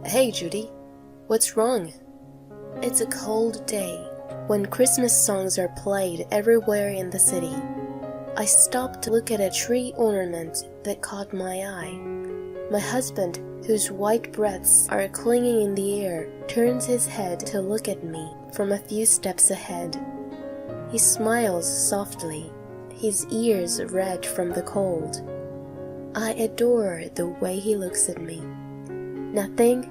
Hey, Judy. What's wrong? It's a cold day when Christmas songs are played everywhere in the city. I stopped to look at a tree ornament that caught my eye. My husband, whose white breaths are clinging in the air, turns his head to look at me from a few steps ahead. He smiles softly, his ears red from the cold. I adore the way he looks at me. Nothing?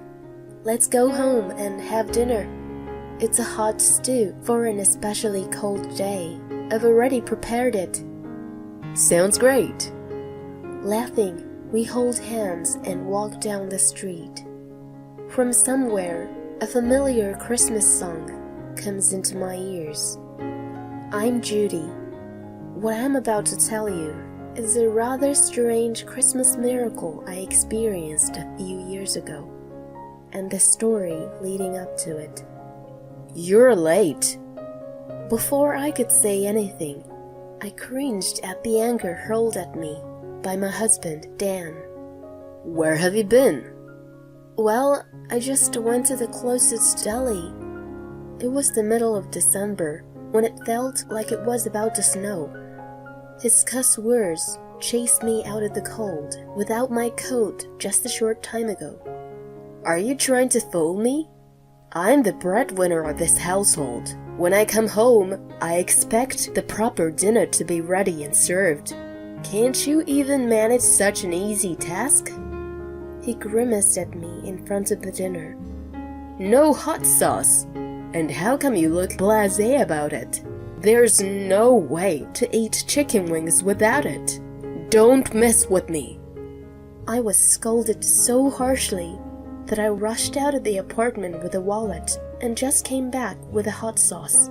Let's go home and have dinner. It's a hot stew for an especially cold day. I've already prepared it. Sounds great. Laughing, we hold hands and walk down the street. From somewhere, a familiar Christmas song comes into my ears. I'm Judy. What I'm about to tell you is a rather strange Christmas miracle I experienced a few years ago, and the story leading up to it. You're late. Before I could say anything, I cringed at the anger hurled at me by my husband, Dan. Where have you been? Well, I just went to the closest deli. It was the middle of December, when it felt like it was about to snow. His cuss words chased me out of the cold without my coat just a short time ago. Are you trying to fool me? I'm the breadwinner of this household. When I come home, I expect the proper dinner to be ready and served. Can't you even manage such an easy task? He grimaced at me in front of the dinner. No hot sauce. And how come you look blasé about it? There's no way to eat chicken wings without it. Don't mess with me. I was scolded so harshly that I rushed out of the apartment with a wallet and just came back with a hot sauce.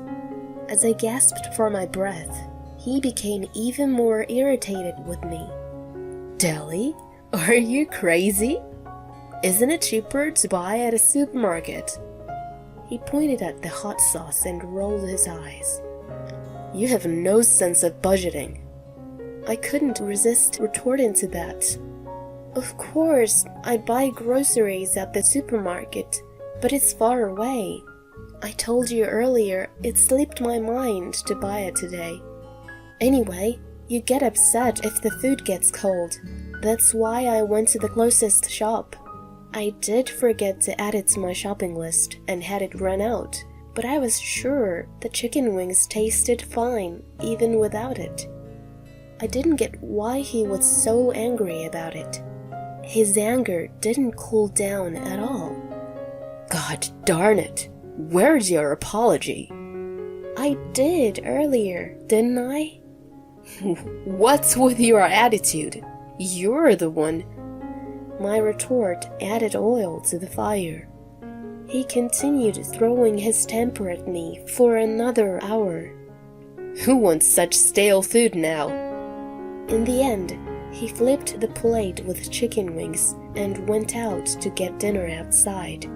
As I gasped for my breath, he became even more irritated with me. Deli? Are you crazy? Isn't it cheaper to buy at a supermarket? He pointed at the hot sauce and rolled his eyes. You have no sense of budgeting. I couldn't resist retorting to that. Of course, I buy groceries at the supermarket, but it's far away. I told you earlier it slipped my mind to buy it today. Anyway, you get upset if the food gets cold. That's why I went to the closest shop. I did forget to add it to my shopping list and had it run out, but I was sure the chicken wings tasted fine even without it. I didn't get why he was so angry about it. His anger didn't cool down at all. God darn it! Where's your apology? I did earlier, didn't I? What's with your attitude? You're the one. My retort added oil to the fire. He continued throwing his temper at me for another hour. Who wants such stale food now? In the end, he flipped the plate with chicken wings and went out to get dinner outside.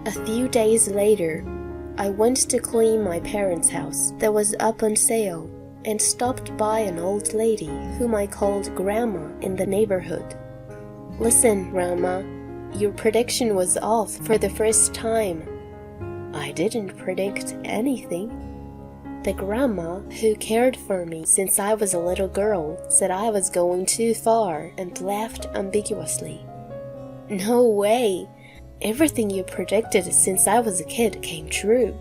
A few days later, I went to clean my parents' house that was up on sale and stopped by an old lady whom I called Grandma in the neighborhood. Listen, Grandma, your prediction was off for the first time. I didn't predict anything. The grandma who cared for me since I was a little girl said I was going too far and laughed ambiguously. No way! Everything you predicted since I was a kid came true.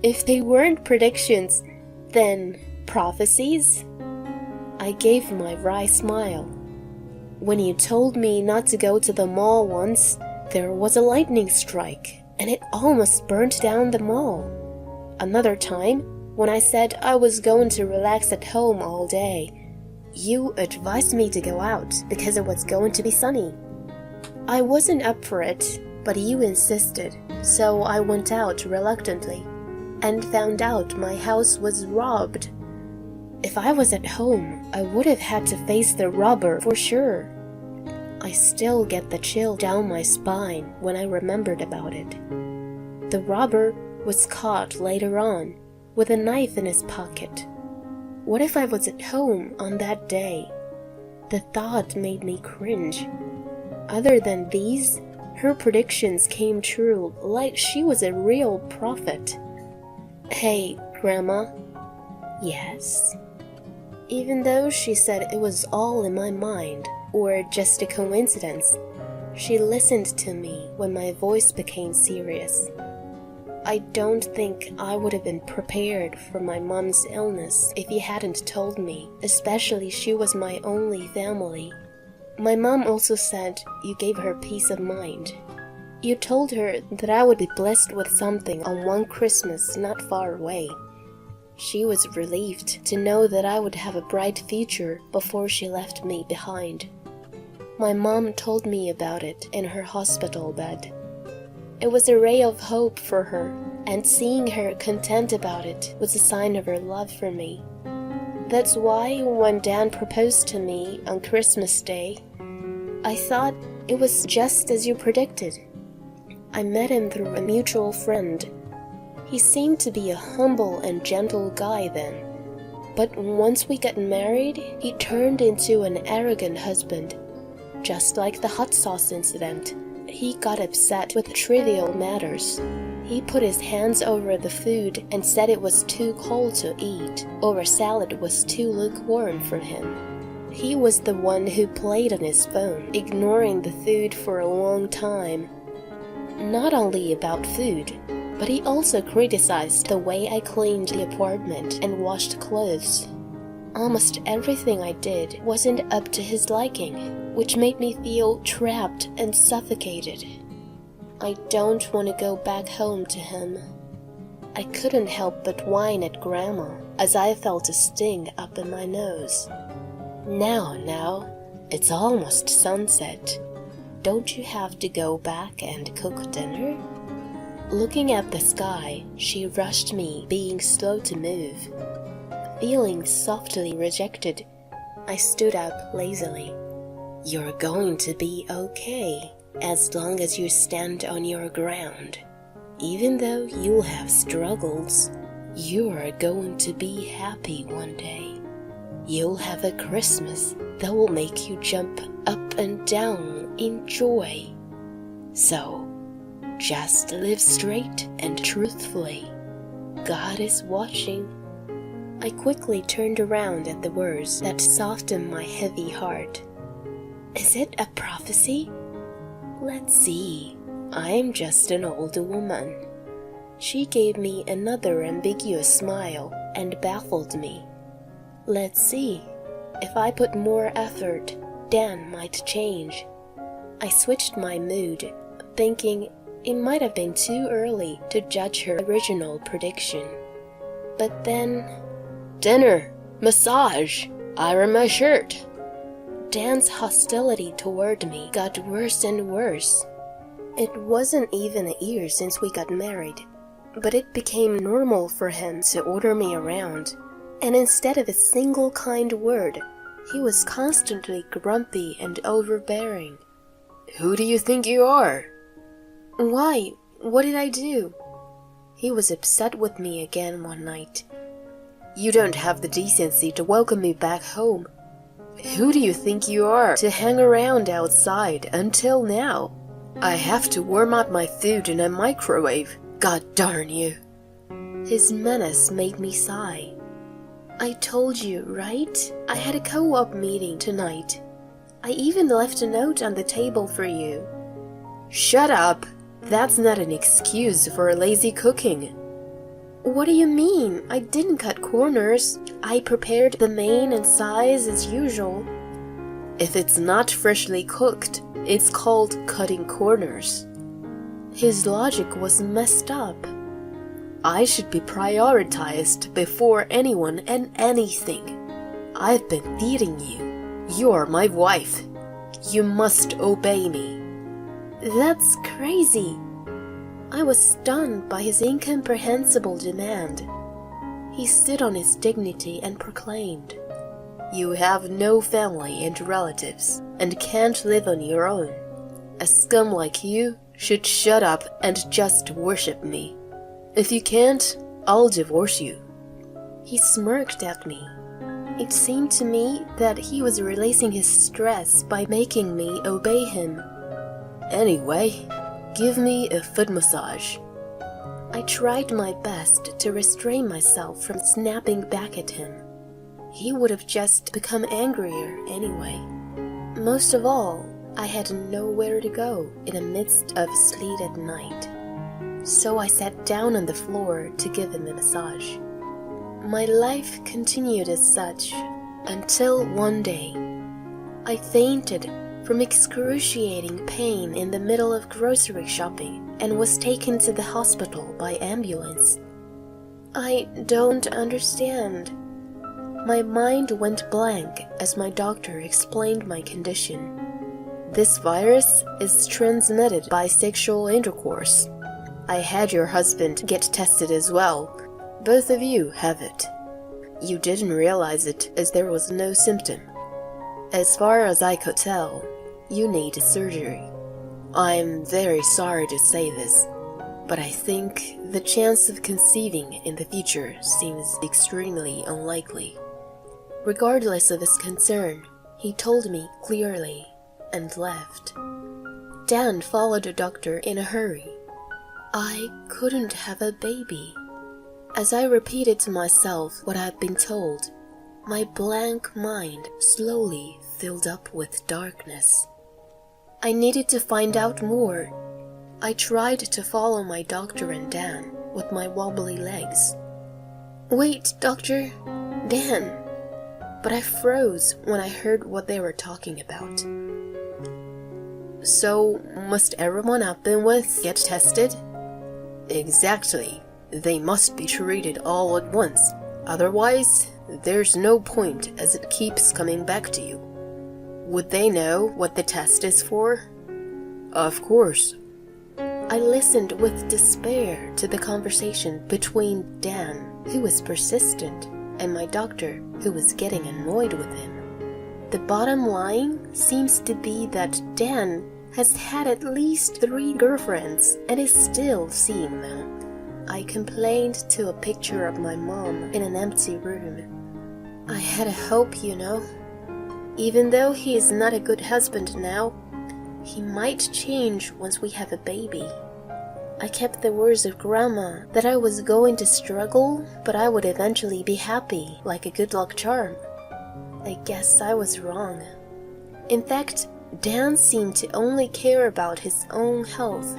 If they weren't predictions, then prophecies? I gave my wry smile. When you told me not to go to the mall once, there was a lightning strike, and it almost burnt down the mall. Another time, when I said I was going to relax at home all day, you advised me to go out because it was going to be sunny. I wasn't up for it, but you insisted, so I went out reluctantly and found out my house was robbed. If I was at home, I would have had to face the robber for sure. I still get the chill down my spine when I remembered about it. The robber was caught later on with a knife in his pocket. What if I was at home on that day? The thought made me cringe. Other than these, Her predictions came true like she was a real prophet. "Hey, Grandma." "Yes?" Even though she said it was all in my mind, or just a coincidence, she listened to me when my voice became serious. I don't think I would have been prepared for my mom's illness if you hadn't told me, especially she was my only family. My mom also said you gave her peace of mind. You told her that I would be blessed with something on one Christmas not far away. She was relieved to know that I would have a bright future before she left me behind. My mom told me about it in her hospital bed. It was a ray of hope for her, and seeing her content about it was a sign of her love for me. That's why when Dan proposed to me on Christmas Day, I thought it was just as you predicted. I met him through a mutual friend. He seemed to be a humble and gentle guy then, but once we got married, he turned into an arrogant husband. Just like the hot sauce incident, he got upset with trivial matters. He put his hands over the food and said it was too cold to eat, or a salad was too lukewarm for him. He was the one who played on his phone, ignoring the food for a long time. Not only about food, but he also criticized the way I cleaned the apartment and washed clothes. Almost everything I did wasn't up to his liking, which made me feel trapped and suffocated. I don't want to go back home to him. I couldn't help but whine at Grandma as I felt a sting up in my nose. Now, it's almost sunset. Don't you have to go back and cook dinner?" Looking at the sky, she rushed me, being slow to move. Feeling softly rejected, I stood up lazily. "You're going to be okay, as long as you stand on your ground. Even though you'll have struggles, you are going to be happy one day. You'll have a Christmas that will make you jump up and down in joy. So, just live straight and truthfully. God is watching." I quickly turned around at the words that softened my heavy heart. "Is it a prophecy?" "Let's see. I'm just an old woman." She gave me another ambiguous smile and baffled me. "Let's see. If I put more effort, Dan might change." I switched my mood, thinking it might have been too early to judge her original prediction. But then, "Dinner, massage, iron my shirt." Dan's hostility toward me got worse and worse. It wasn't even a year since we got married, but it became normal for him to order me around, and instead of a single kind word, he was constantly grumpy and overbearing. "Who do you think you are?" "Why? What did I do?" He was upset with me again one night. "You don't have the decency to welcome me back home. Who do you think you are to hang around outside until now? I have to warm up my food in a microwave. God darn you." His menace made me sigh. "I told you, right? I had a co-op meeting tonight. I even left a note on the table for you." "Shut up! That's not an excuse for lazy cooking." "What do you mean? I didn't cut corners. I prepared the main and sides as usual." "If it's not freshly cooked, it's called cutting corners." His logic was messed up. I should be prioritized before anyone and anything. I've been feeding you. You're my wife. You must obey me. That's crazy. I was stunned by his incomprehensible demand. He stood on his dignity and proclaimed, "You have no family and relatives, and can't live on your own. A scum like you should shut up and just worship me. If you can't, I'll divorce you." He smirked at me. It seemed to me that he was releasing his stress by making me obey him. Anyway, give me a foot massage. I tried my best to restrain myself from snapping back at him. He would have just become angrier anyway. Most of all, I had nowhere to go in the midst of sleet at night. So I sat down on the floor to give him a massage. My life continued as such until one day I fainted from excruciating pain in the middle of grocery shopping and was taken to the hospital by ambulance. I don't understand. My mind went blank as my doctor explained my condition. This virus is transmitted by sexual intercourse. I had your husband get tested as well. Both of you have it. You didn't realize it as there was no symptom. As far as I could tell, you need surgery. I'm very sorry to say this, but I think the chance of conceiving in the future seems extremely unlikely. Regardless of his concern, he told me clearly and left. Dan followed the doctor in a hurry. I couldn't have a baby. As I repeated to myself what I had been told, my blank mind slowly filled up with darkness. I needed to find out more. I tried to follow my doctor and Dan with my wobbly legs. Wait, doctor, Dan. But I froze when I heard what they were talking about. So, must everyone I've been with get tested? Exactly. They must be treated all at once. Otherwise, there's no point as it keeps coming back to you. Would they know what the test is for? Of course. I listened with despair to the conversation between Dan, who was persistent, and my doctor, who was getting annoyed with him. The bottom line seems to be that Dan has had at least 3 girlfriends and is still seeing them. I complained to a picture of my mom in an empty room. I had a hope, you know. Even though he is not a good husband now, he might change once we have a baby. I kept the words of Grandma that I was going to struggle, but I would eventually be happy, like a good luck charm. I guess I was wrong. In fact, Dan seemed to only care about his own health.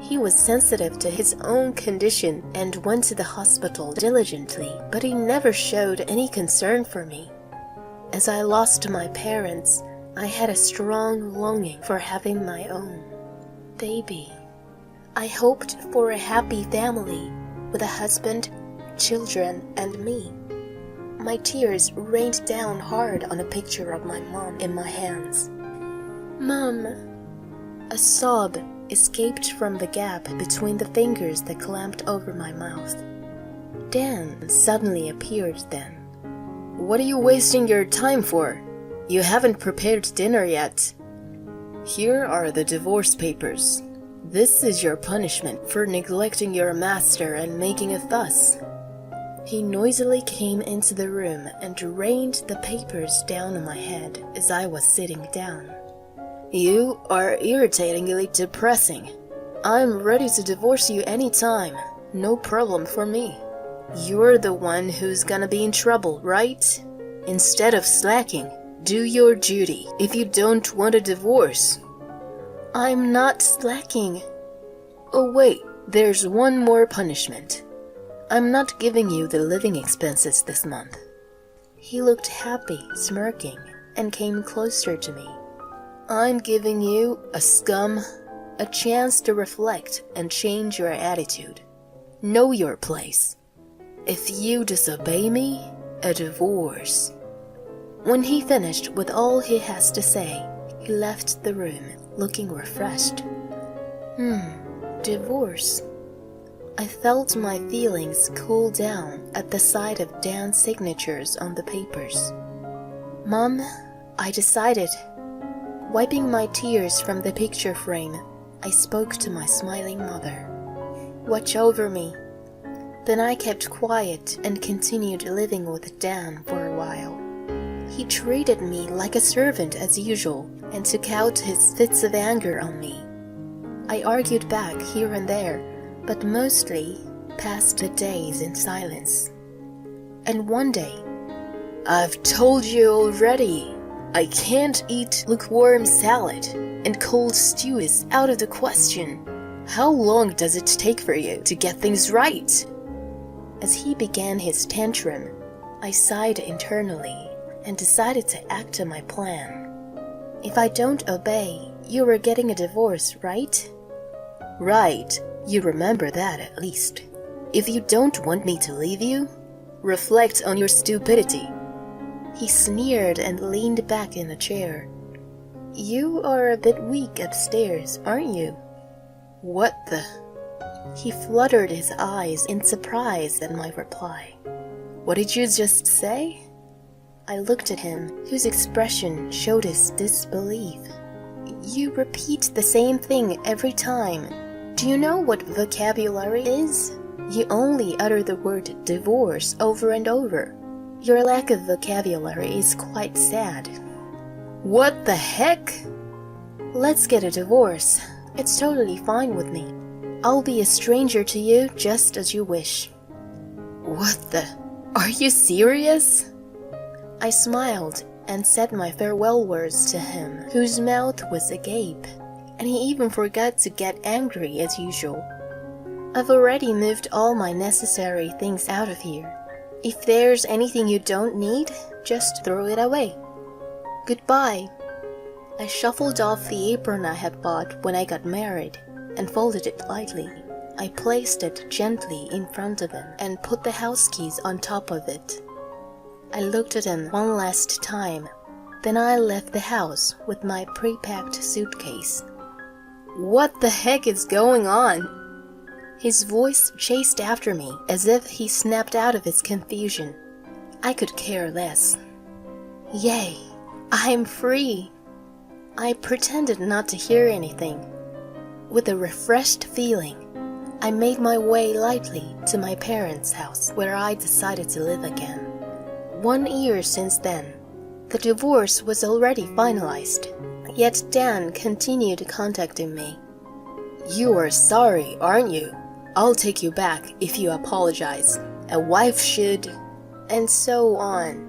He was sensitive to his own condition and went to the hospital diligently, but he never showed any concern for me. As I lost my parents, I had a strong longing for having my own baby. I hoped for a happy family with a husband, children, and me. My tears rained down hard on a picture of my mom in my hands. Mom! A sob escaped from the gap between the fingers that clamped over my mouth. Dan suddenly appeared then. What are you wasting your time for? You haven't prepared dinner yet. Here are the divorce papers. This is your punishment for neglecting your master and making a fuss. He noisily came into the room and rained the papers down on my head as I was sitting down. You are irritatingly depressing. I'm ready to divorce you anytime. No problem for me. You're the one who's gonna be in trouble, right? Instead of slacking, do your duty if you don't want a divorce. I'm not slacking. Oh wait, there's one more punishment. I'm not giving you the living expenses this month. He looked happy, smirking, and came closer to me. I'm giving you, a scum, a chance to reflect and change your attitude. Know your place. If you disobey me, a divorce. When he finished with all he has to say, he left the room, looking refreshed. Divorce. I felt my feelings cool down at the sight of Dan's signatures on the papers. Mom, I decided. Wiping my tears from the picture frame, I spoke to my smiling mother. Watch over me. Then I kept quiet and continued living with Dan for a while. He treated me like a servant as usual, and took out his fits of anger on me. I argued back here and there, but mostly passed the days in silence. And one day, "I've told you already, I can't eat lukewarm salad, and cold stew is out of the question. How long does it take for you to get things right?" As he began his tantrum, I sighed internally and decided to act on my plan. "If I don't obey, you are getting a divorce, right?" "Right, you remember that at least. If you don't want me to leave you, reflect on your stupidity." He sneered and leaned back in a chair. "You are a bit weak upstairs, aren't you?" "What the?" He fluttered his eyes in surprise at my reply. "What did you just say?" I looked at him, whose expression showed his disbelief. "You repeat the same thing every time. Do you know what vocabulary is? You only utter the word divorce over and over. Your lack of vocabulary is quite sad." "What the heck?" "Let's get a divorce. It's totally fine with me. I'll be a stranger to you just as you wish." "What the? Are you serious?" I smiled and said my farewell words to him, whose mouth was agape, and he even forgot to get angry as usual. "I've already moved all my necessary things out of here. If there's anything you don't need, just throw it away. Goodbye." I shuffled off the apron I had bought when I got married and folded it lightly. I placed it gently in front of him and put the house keys on top of it. I looked at him one last time, then I left the house with my pre-packed suitcase. "What the heck is going on?" His voice chased after me as if he snapped out of his confusion. I could care less. "Yay, I'm free." I pretended not to hear anything. With a refreshed feeling, I made my way lightly to my parents' house, where I decided to live again. 1 year since then, the divorce was already finalized, yet Dan continued contacting me. "You are sorry, aren't you? I'll take you back if you apologize. A wife should..." and so on.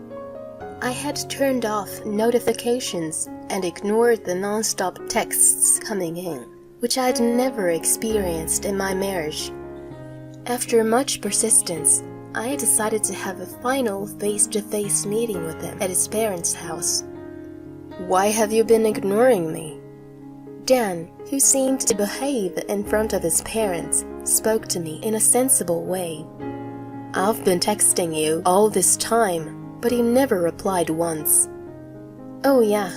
I had turned off notifications and ignored the non-stop texts coming in, which I'd never experienced in my marriage. After much persistence, I decided to have a final face-to-face meeting with him at his parents' house. "Why have you been ignoring me?" Dan, who seemed to behave in front of his parents, spoke to me in a sensible way. "I've been texting you all this time, but you never replied once." "Oh yeah,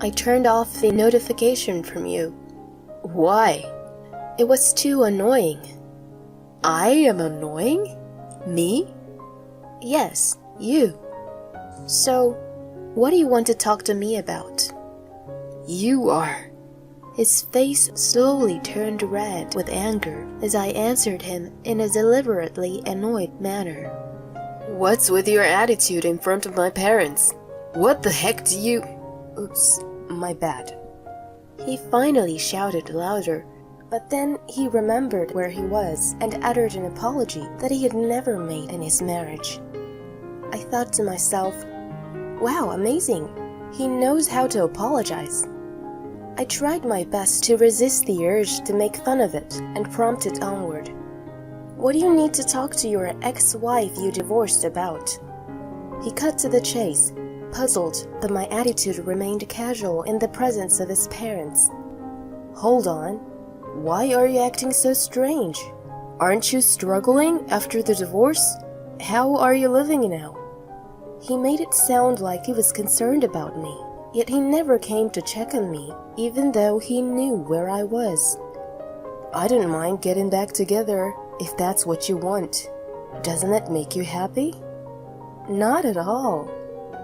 I turned off the notification from you." "Why?" "It was too annoying." "I am annoying? Me?" "Yes, you. So, what do you want to talk to me about?" "You are..." His face slowly turned red with anger as I answered him in a deliberately annoyed manner. "What's with your attitude in front of my parents? What the heck do you..." "Oops, my bad." He finally shouted louder, but then he remembered where he was and uttered an apology that he had never made in his marriage. I thought to myself, wow, amazing. He knows how to apologize. I tried my best to resist the urge to make fun of it and prompt it onward. "What do you need to talk to your ex-wife you divorced about?" He cut to the chase, puzzled that my attitude remained casual in the presence of his parents. "Hold on. Why are you acting so strange? Aren't you struggling after the divorce? How are you living now?" He made it sound like he was concerned about me, yet he never came to check on me, even though he knew where I was. "I don't mind getting back together, if that's what you want. Doesn't it make you happy?" Not at all.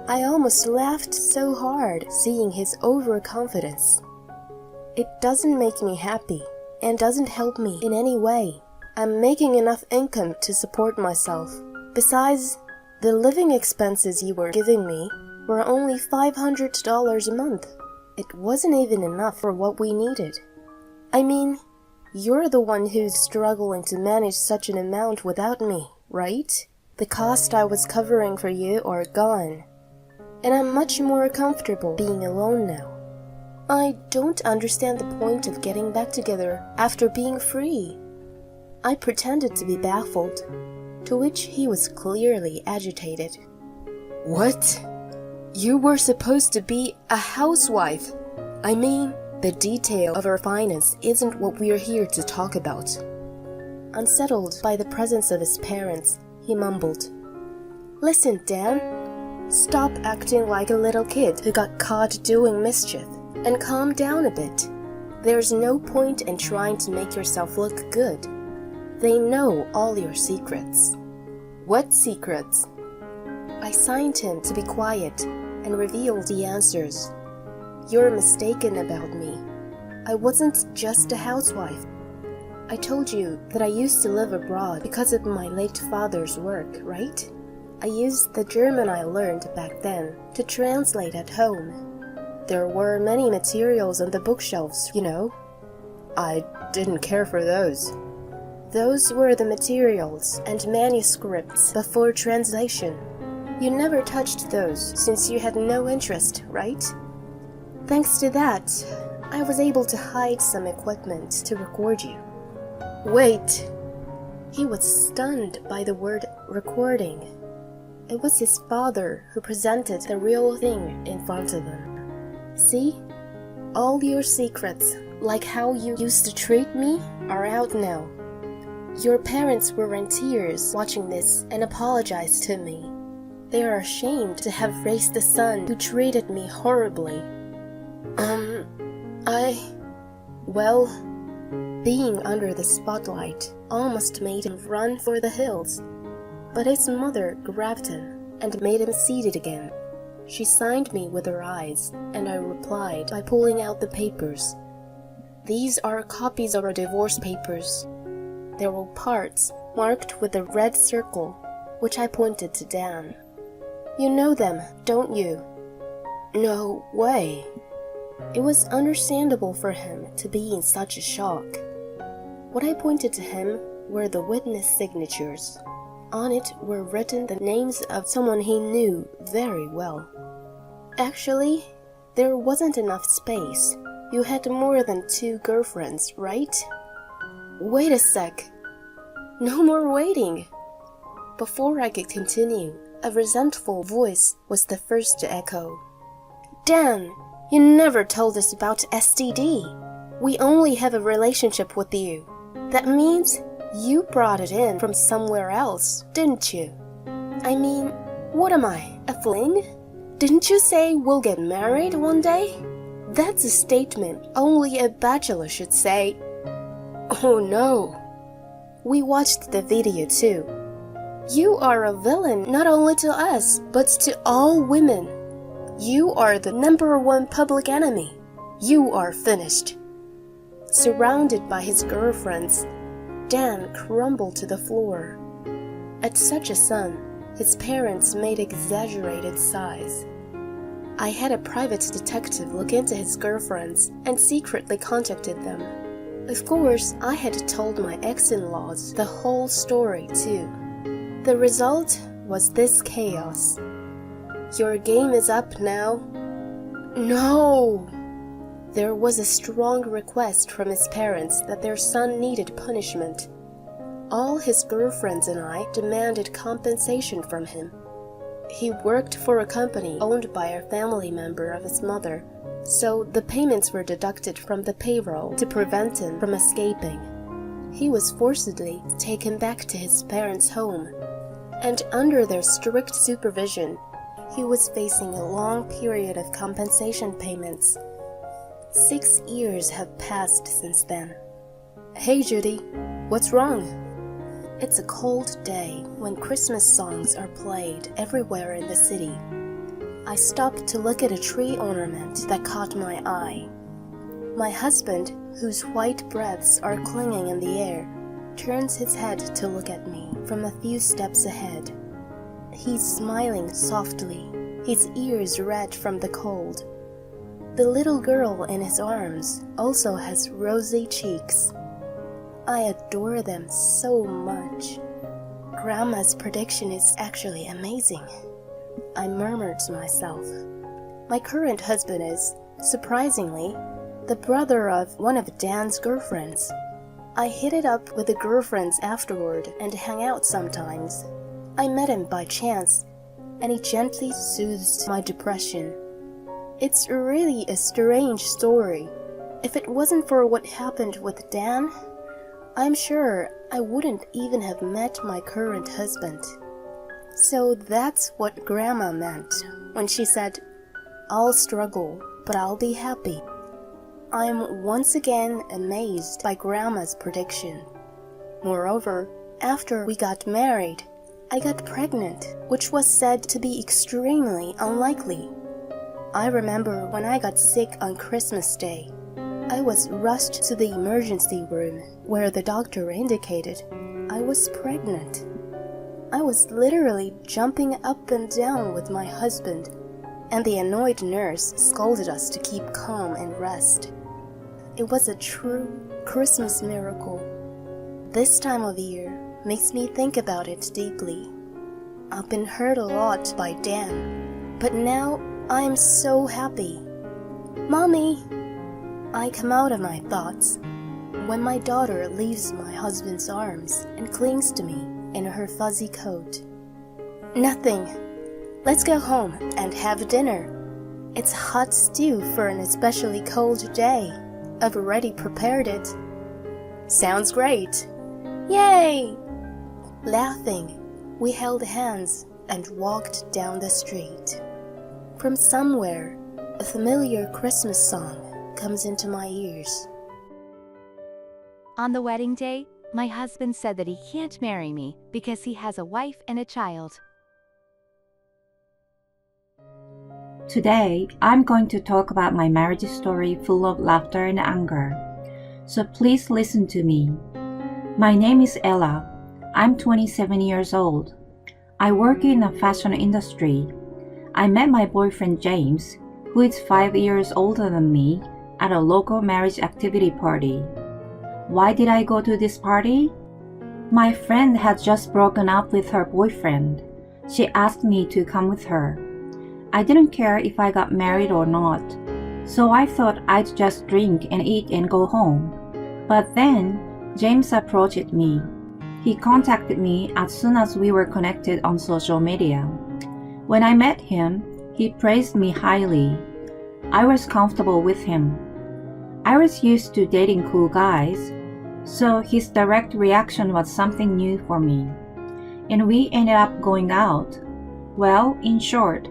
I almost laughed so hard seeing his overconfidence. It doesn't make me happy, and doesn't help me in any way. I'm making enough income to support myself. Besides, the living expenses you were giving me were only $500 a month. It wasn't even enough for what we needed. I mean, you're the one who's struggling to manage such an amount without me, right? The cost I was covering for you are gone. And I'm much more comfortable being alone now. I don't understand the point of getting back together after being free. I pretended to be baffled, to which he was clearly agitated. What? You were supposed to be a housewife. I mean, the detail of our finance isn't what we're here to talk about. Unsettled by the presence of his parents, he mumbled, Listen, Dan, stop acting like a little kid who got caught doing mischief, and calm down a bit. There's no point in trying to make yourself look good. They know all your secrets. What secrets? I signed him to be quiet and revealed the answers. You're mistaken about me. I wasn't just a housewife. I told you that I used to live abroad because of my late father's work, right? I used the German I learned back then to translate at home. There were many materials on the bookshelves, you know. I didn't care for those. Those were the materials and manuscripts before translation. You never touched those since you had no interest, right? Thanks to that, I was able to hide some equipment to record you. Wait! He was stunned by the word recording. It was his father who presented the real thing in front of him. See? All your secrets, like how you used to treat me, are out now. Your parents were in tears watching this and apologized to me. They are ashamed to have raised a son who treated me horribly. Well, being under the spotlight almost made him run for the hills. But his mother grabbed him and made him seated again. She signed me with her eyes, and I replied by pulling out the papers. These are copies of our divorce papers. There were parts marked with a red circle, which I pointed to Dan. You know them, don't you? No way. It was understandable for him to be in such a shock. What I pointed to him were the witness signatures. On it were written the names of someone he knew very well. Actually, there wasn't enough space. You had more than 2 girlfriends, right? Wait a sec. No more waiting. Before I could continue, a resentful voice was the first to echo. Dan, you never told us about STD. We only have a relationship with you. That means you brought it in from somewhere else, didn't you? I mean, what am I, a fling? Didn't you say we'll get married one day? That's a statement only a bachelor should say. Oh no. We watched the video too. You are a villain not only to us, but to all women. You are the #1 public enemy. You are finished. Surrounded by his girlfriends, Dan crumbled to the floor. At such a son, his parents made exaggerated sighs. I had a private detective look into his girlfriends and secretly contacted them. Of course, I had told my ex-in-laws the whole story too. The result was this chaos. Your game is up now. No! There was a strong request from his parents that their son needed punishment. All his girlfriends and I demanded compensation from him. He worked for a company owned by a family member of his mother, so the payments were deducted from the payroll to prevent him from escaping. He was forcibly taken back to his parents' home, and under their strict supervision, he was facing a long period of compensation payments. 6 years have passed since then. Hey Judy, what's wrong? It's a cold day when Christmas songs are played everywhere in the city. I stopped to look at a tree ornament that caught my eye. My husband, whose white breaths are clinging in the air, turns his head to look at me from a few steps ahead. He's smiling softly, his ears red from the cold. The little girl in his arms also has rosy cheeks. I adore them so much. Grandma's prediction is actually amazing, I murmured to myself. My current husband is, surprisingly, the brother of one of Dan's girlfriends. I hit it up with the girlfriends afterward and hang out sometimes. I met him by chance, and he gently soothes my depression. It's really a strange story. If it wasn't for what happened with Dan, I'm sure I wouldn't even have met my current husband. So that's what Grandma meant when she said, "I'll struggle, but I'll be happy." I'm once again amazed by Grandma's prediction. Moreover, after we got married, I got pregnant, which was said to be extremely unlikely. I remember when I got sick on Christmas Day, I was rushed to the emergency room where the doctor indicated I was pregnant. I was literally jumping up and down with my husband, and the annoyed nurse scolded us to keep calm and rest. It was a true Christmas miracle. This time of year makes me think about it deeply. I've been hurt a lot by Dan, but now I'm so happy. Mommy! I come out of my thoughts when my daughter leaves my husband's arms and clings to me in her fuzzy coat. Nothing. Let's go home and have dinner. It's hot stew for an especially cold day. I've already prepared it. Sounds great. Yay! Laughing, we held hands and walked down the street. From somewhere, a familiar Christmas song comes into my ears. On the wedding day, my husband said that he can't marry me because he has a wife and a child. Today, I'm going to talk about my marriage story full of laughter and anger. So please listen to me. My name is Ella. I'm 27 years old. I work in the fashion industry. I met my boyfriend James, who is 5 years older than me, at a local marriage activity party. Why did I go to this party? My friend had just broken up with her boyfriend. She asked me to come with her. I didn't care if I got married or not, so I thought I'd just drink and eat and go home. But then, James approached me. He contacted me as soon as we were connected on social media. When I met him, he praised me highly. I was comfortable with him. I was used to dating cool guys, so his direct reaction was something new for me. And we ended up going out. Well, in short,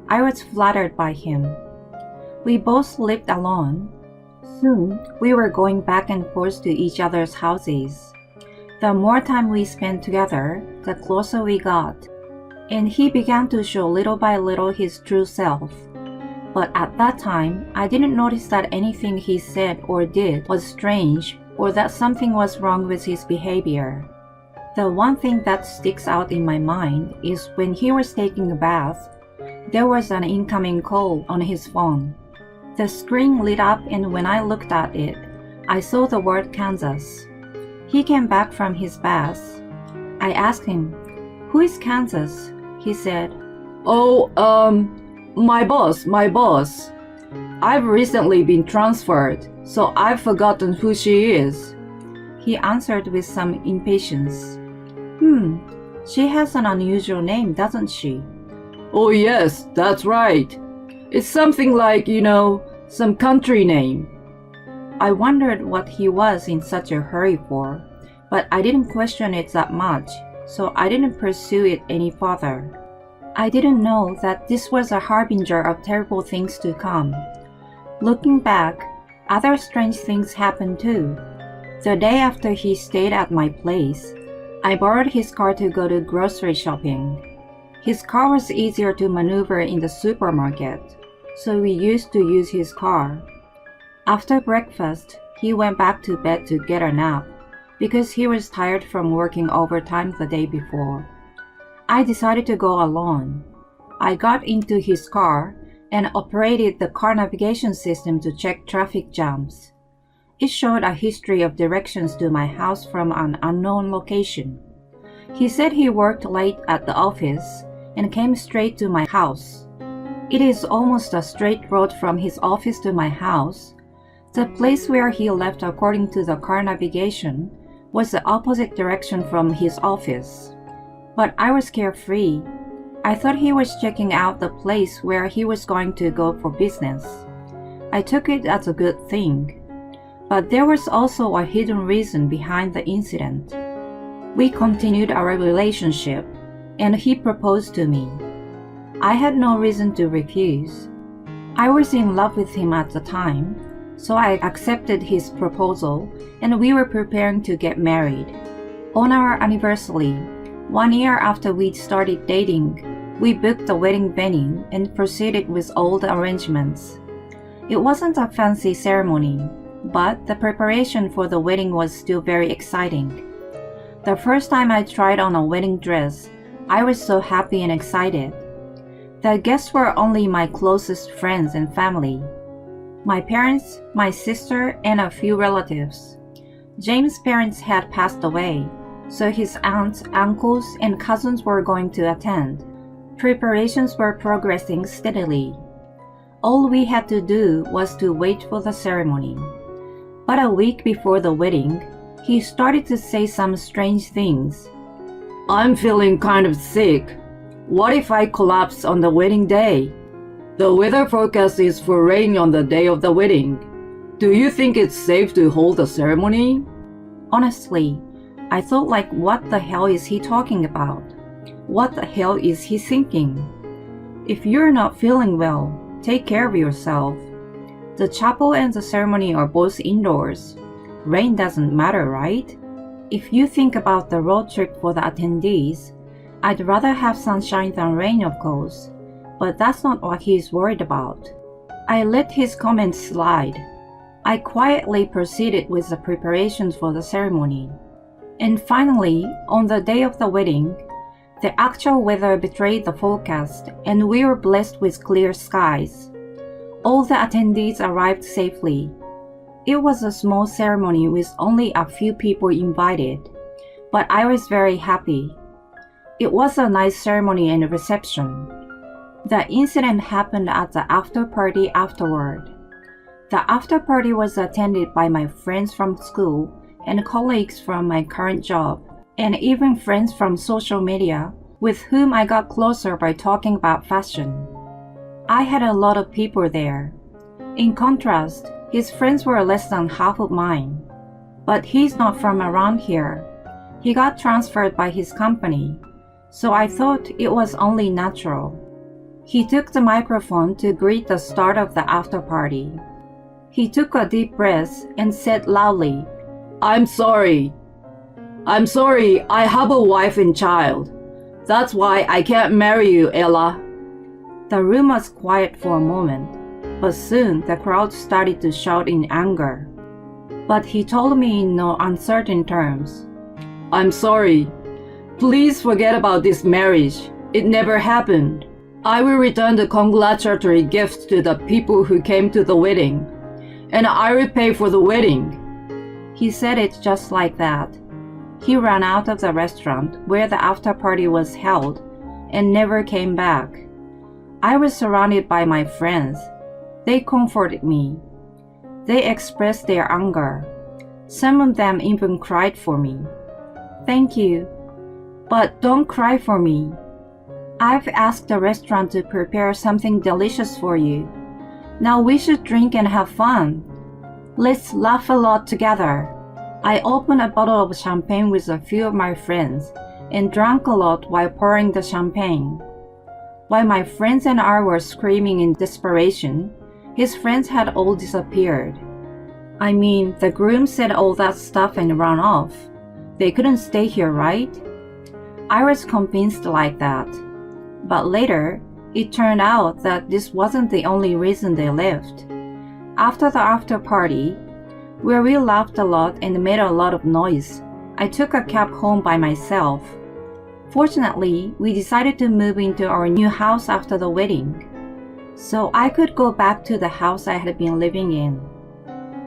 I was flattered by him. We both lived alone. Soon, we were going back and forth to each other's houses. The more time we spent together, the closer we got. And he began to show little by little his true self. But at that time, I didn't notice that anything he said or did was strange or that something was wrong with his behavior. The one thing that sticks out in my mind is when he was taking a bath, there was an incoming call on his phone. The screen lit up, and when I looked at it, I saw the word Kansas. He came back from his bath. I asked him, "Who is Kansas?" He said, "Oh, my boss. I've recently been transferred, so I've forgotten who she is." He answered with some impatience. She has an unusual name, doesn't she?" "Oh yes, that's right. It's something like, some country name." I wondered what he was in such a hurry for, but I didn't question it that much, so I didn't pursue it any further. I didn't know that this was a harbinger of terrible things to come. Looking back, other strange things happened too. The day after he stayed at my place, I borrowed his car to go to grocery shopping. His car was easier to maneuver in the supermarket, so we used to use his car. After breakfast, he went back to bed to get a nap because he was tired from working overtime the day before. I decided to go alone. I got into his car and operated the car navigation system to check traffic jams. It showed a history of directions to my house from an unknown location. He said he worked late at the office and came straight to my house. It is almost a straight road from his office to my house. The place where he left according to the car navigation was the opposite direction from his office. But I was carefree. I thought he was checking out the place where he was going to go for business. I took it as a good thing. But there was also a hidden reason behind the incident. We continued our relationship, and he proposed to me. I had no reason to refuse. I was in love with him at the time, so I accepted his proposal, and we were preparing to get married. On our anniversary, 1 year after we'd started dating, we booked the wedding venue and proceeded with all the arrangements. It wasn't a fancy ceremony, but the preparation for the wedding was still very exciting. The first time I tried on a wedding dress, I was so happy and excited. The guests were only my closest friends and family. My parents, my sister, and a few relatives. James' parents had passed away, so his aunts, uncles, and cousins were going to attend. Preparations were progressing steadily. All we had to do was to wait for the ceremony. But a week before the wedding, he started to say some strange things. I'm feeling kind of sick. What if I collapse on the wedding day? The weather forecast is for rain on the day of the wedding. Do you think it's safe to hold the ceremony? Honestly, I thought like, what the hell is he talking about? What the hell is he thinking? If you're not feeling well, take care of yourself. The chapel and the ceremony are both indoors. Rain doesn't matter, right? If you think about the road trip for the attendees, I'd rather have sunshine than rain, of course, but that's not what he's worried about. I let his comments slide. I quietly proceeded with the preparations for the ceremony. And finally, on the day of the wedding, the actual weather betrayed the forecast, and we were blessed with clear skies. All the attendees arrived safely. It was a small ceremony with only a few people invited, but I was very happy. It was a nice ceremony and reception. The incident happened at the after party afterward. The after party was attended by my friends from school and colleagues from my current job, and even friends from social media with whom I got closer by talking about fashion. I had a lot of people there. In contrast, his friends were less than half of mine. But he's not from around here. He got transferred by his company, so I thought it was only natural. He took the microphone to greet the start of the after party. He took a deep breath and said loudly, I'm sorry. I have a wife and child. That's why I can't marry you, Ella. The room was quiet for a moment, but soon the crowd started to shout in anger. But he told me in no uncertain terms, I'm sorry. Please forget about this marriage. It never happened. I will return the congratulatory gifts to the people who came to the wedding, and I will pay for the wedding. He said it just like that. He ran out of the restaurant where the after party was held and never came back. I was surrounded by my friends. They comforted me. They expressed their anger. Some of them even cried for me. Thank you, but don't cry for me. I've asked the restaurant to prepare something delicious for you. Now we should drink and have fun. Let's laugh a lot together. I opened a bottle of champagne with a few of my friends and drank a lot while pouring the champagne. While my friends and I were screaming in desperation, his friends had all disappeared. I mean, the groom said all that stuff and ran off. They couldn't stay here, right? I was convinced like that. But later, it turned out that this wasn't the only reason they left. After the after party, where we laughed a lot and made a lot of noise, I took a cab home by myself. Fortunately, we decided to move into our new house after the wedding. so I could go back to the house I had been living in.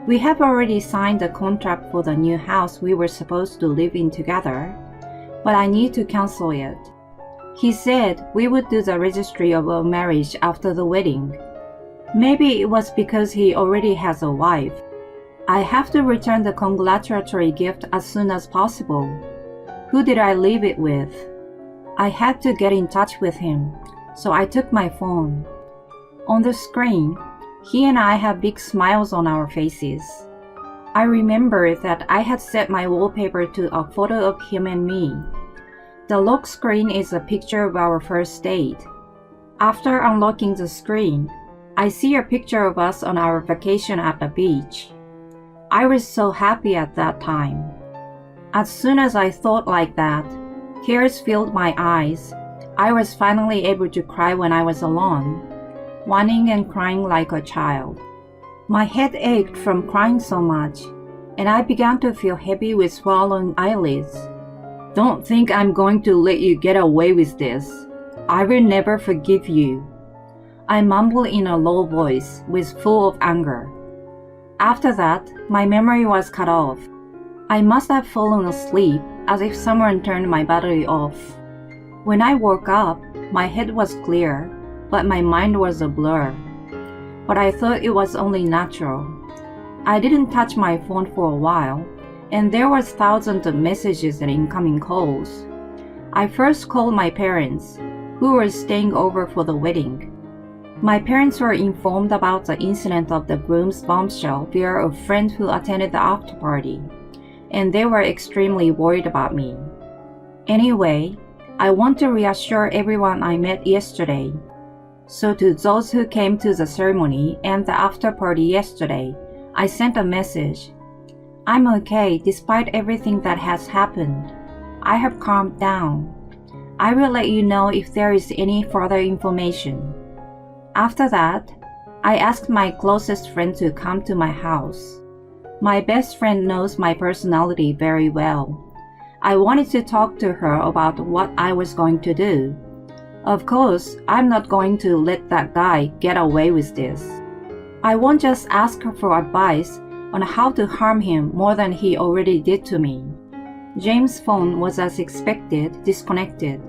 We have already signed the contract for the new house we were supposed to live in together, but I need to cancel it. He said we would do the registry of our marriage after the wedding. Maybe it was because he already has a wife. I have to return the congratulatory gift as soon as possible. Who did I leave it with? I had to get in touch with him, so I took my phone. On the screen, he and I had big smiles on our faces. I remember that I had set my wallpaper to a photo of him and me. The lock screen is a picture of our first date. After unlocking the screen, I see a picture of us on our vacation at the beach. I was so happy at that time. As soon as I thought like that, tears filled my eyes. I was finally able to cry when I was alone, whining and crying like a child. My head ached from crying so much, and I began to feel heavy with swollen eyelids. Don't think I'm going to let you get away with this. I will never forgive you. I mumbled in a low voice, with full of anger. After that, my memory was cut off. I must have fallen asleep, as if someone turned my battery off. When I woke up, my head was clear, but my mind was a blur. But I thought it was only natural. I didn't touch my phone for a while, and there was thousands of messages and incoming calls. I first called my parents, who were staying over for the wedding. My parents were informed about the incident of the groom's bombshell via a friend who attended the after party, and they were extremely worried about me. Anyway, I want to reassure everyone I met yesterday. So to those who came to the ceremony and the after party yesterday, I sent a message. I'm okay despite everything that has happened. I have calmed down. I will let you know if there is any further information. After that, I asked my closest friend to come to my house. My best friend knows my personality very well. I wanted to talk to her about what I was going to do. Of course, I'm not going to let that guy get away with this. I won't just ask her for advice on how to harm him more than he already did to me. James' phone was, as expected, disconnected.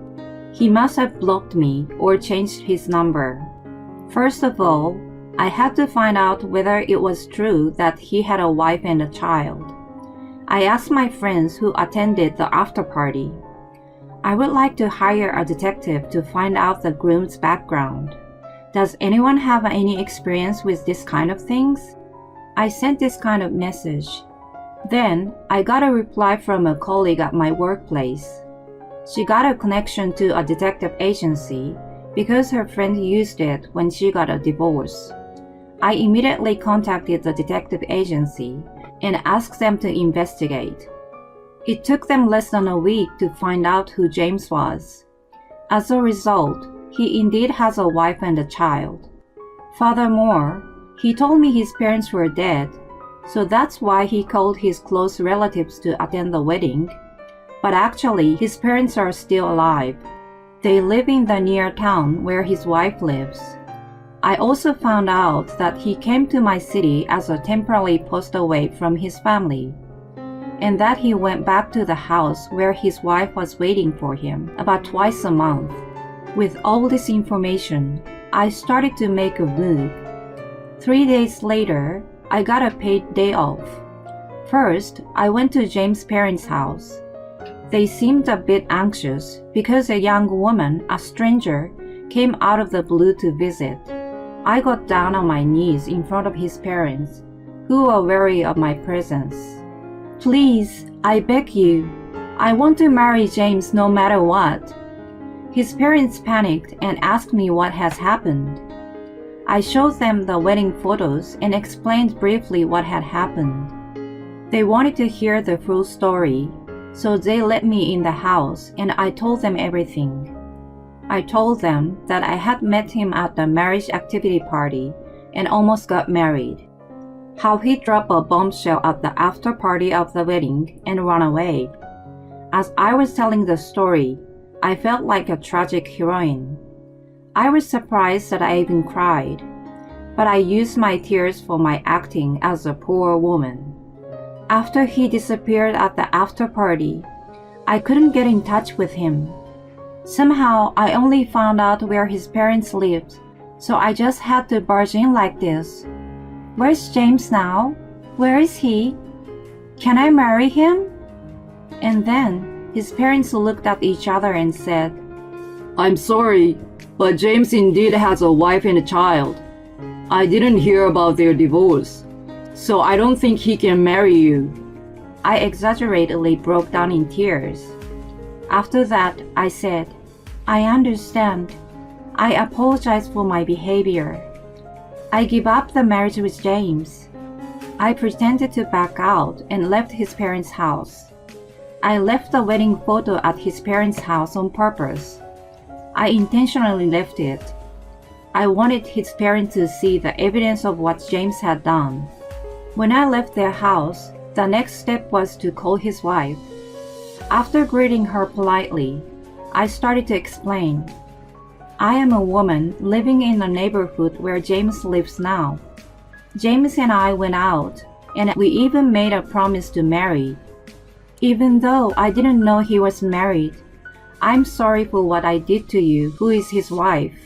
He must have blocked me or changed his number. First of all, I had to find out whether it was true that he had a wife and a child. I asked my friends who attended the after party. I would like to hire a detective to find out the groom's background. Does anyone have any experience with this kind of things? I sent this kind of message. Then, I got a reply from a colleague at my workplace. She got a connection to a detective agency because her friend used it when she got a divorce. I immediately contacted the detective agency and asked them to investigate. It took them less than a week to find out who James was. As a result, he indeed has a wife and a child. Furthermore, he told me his parents were dead, so that's why he called his close relatives to attend the wedding. But actually, his parents are still alive. They live in the near town where his wife lives. I also found out that he came to my city as a temporary post away from his family, and that he went back to the house where his wife was waiting for him about twice a month. With all this information, I started to make a move. 3 days later, I got a paid day off. First, I went to James' parents' house. They seemed a bit anxious because a young woman, a stranger, came out of the blue to visit. I got down on my knees in front of his parents, who were wary of my presence. Please, I beg you, I want to marry James no matter what. His parents panicked and asked me what has happened. I showed them the wedding photos and explained briefly what had happened. They wanted to hear the full story, so they let me in the house and I told them everything. I told them that I had met him at the marriage activity party and almost got married. How he dropped a bombshell at the after party of the wedding and ran away. As I was telling the story, I felt like a tragic heroine. I was surprised that I even cried, but I used my tears for my acting as a poor woman. After he disappeared at the after party, I couldn't get in touch with him. Somehow, I only found out where his parents lived, so I just had to barge in like this. Where's James now? Where is he? Can I marry him? And then, his parents looked at each other and said, I'm sorry, but James indeed has a wife and a child. I didn't hear about their divorce, so I don't think he can marry you. I exaggeratedly broke down in tears. After that, I said, I understand. I apologize for my behavior. I give up the marriage with James. I pretended to back out and left his parents' house. I left the wedding photo at his parents' house on purpose. I intentionally left it. I wanted his parents to see the evidence of what James had done. When I left their house, the next step was to call his wife. After greeting her politely, I started to explain. I am a woman living in the neighborhood where James lives now. James and I went out, and we even made a promise to marry. Even though I didn't know he was married, I'm sorry for what I did to you, who is his wife.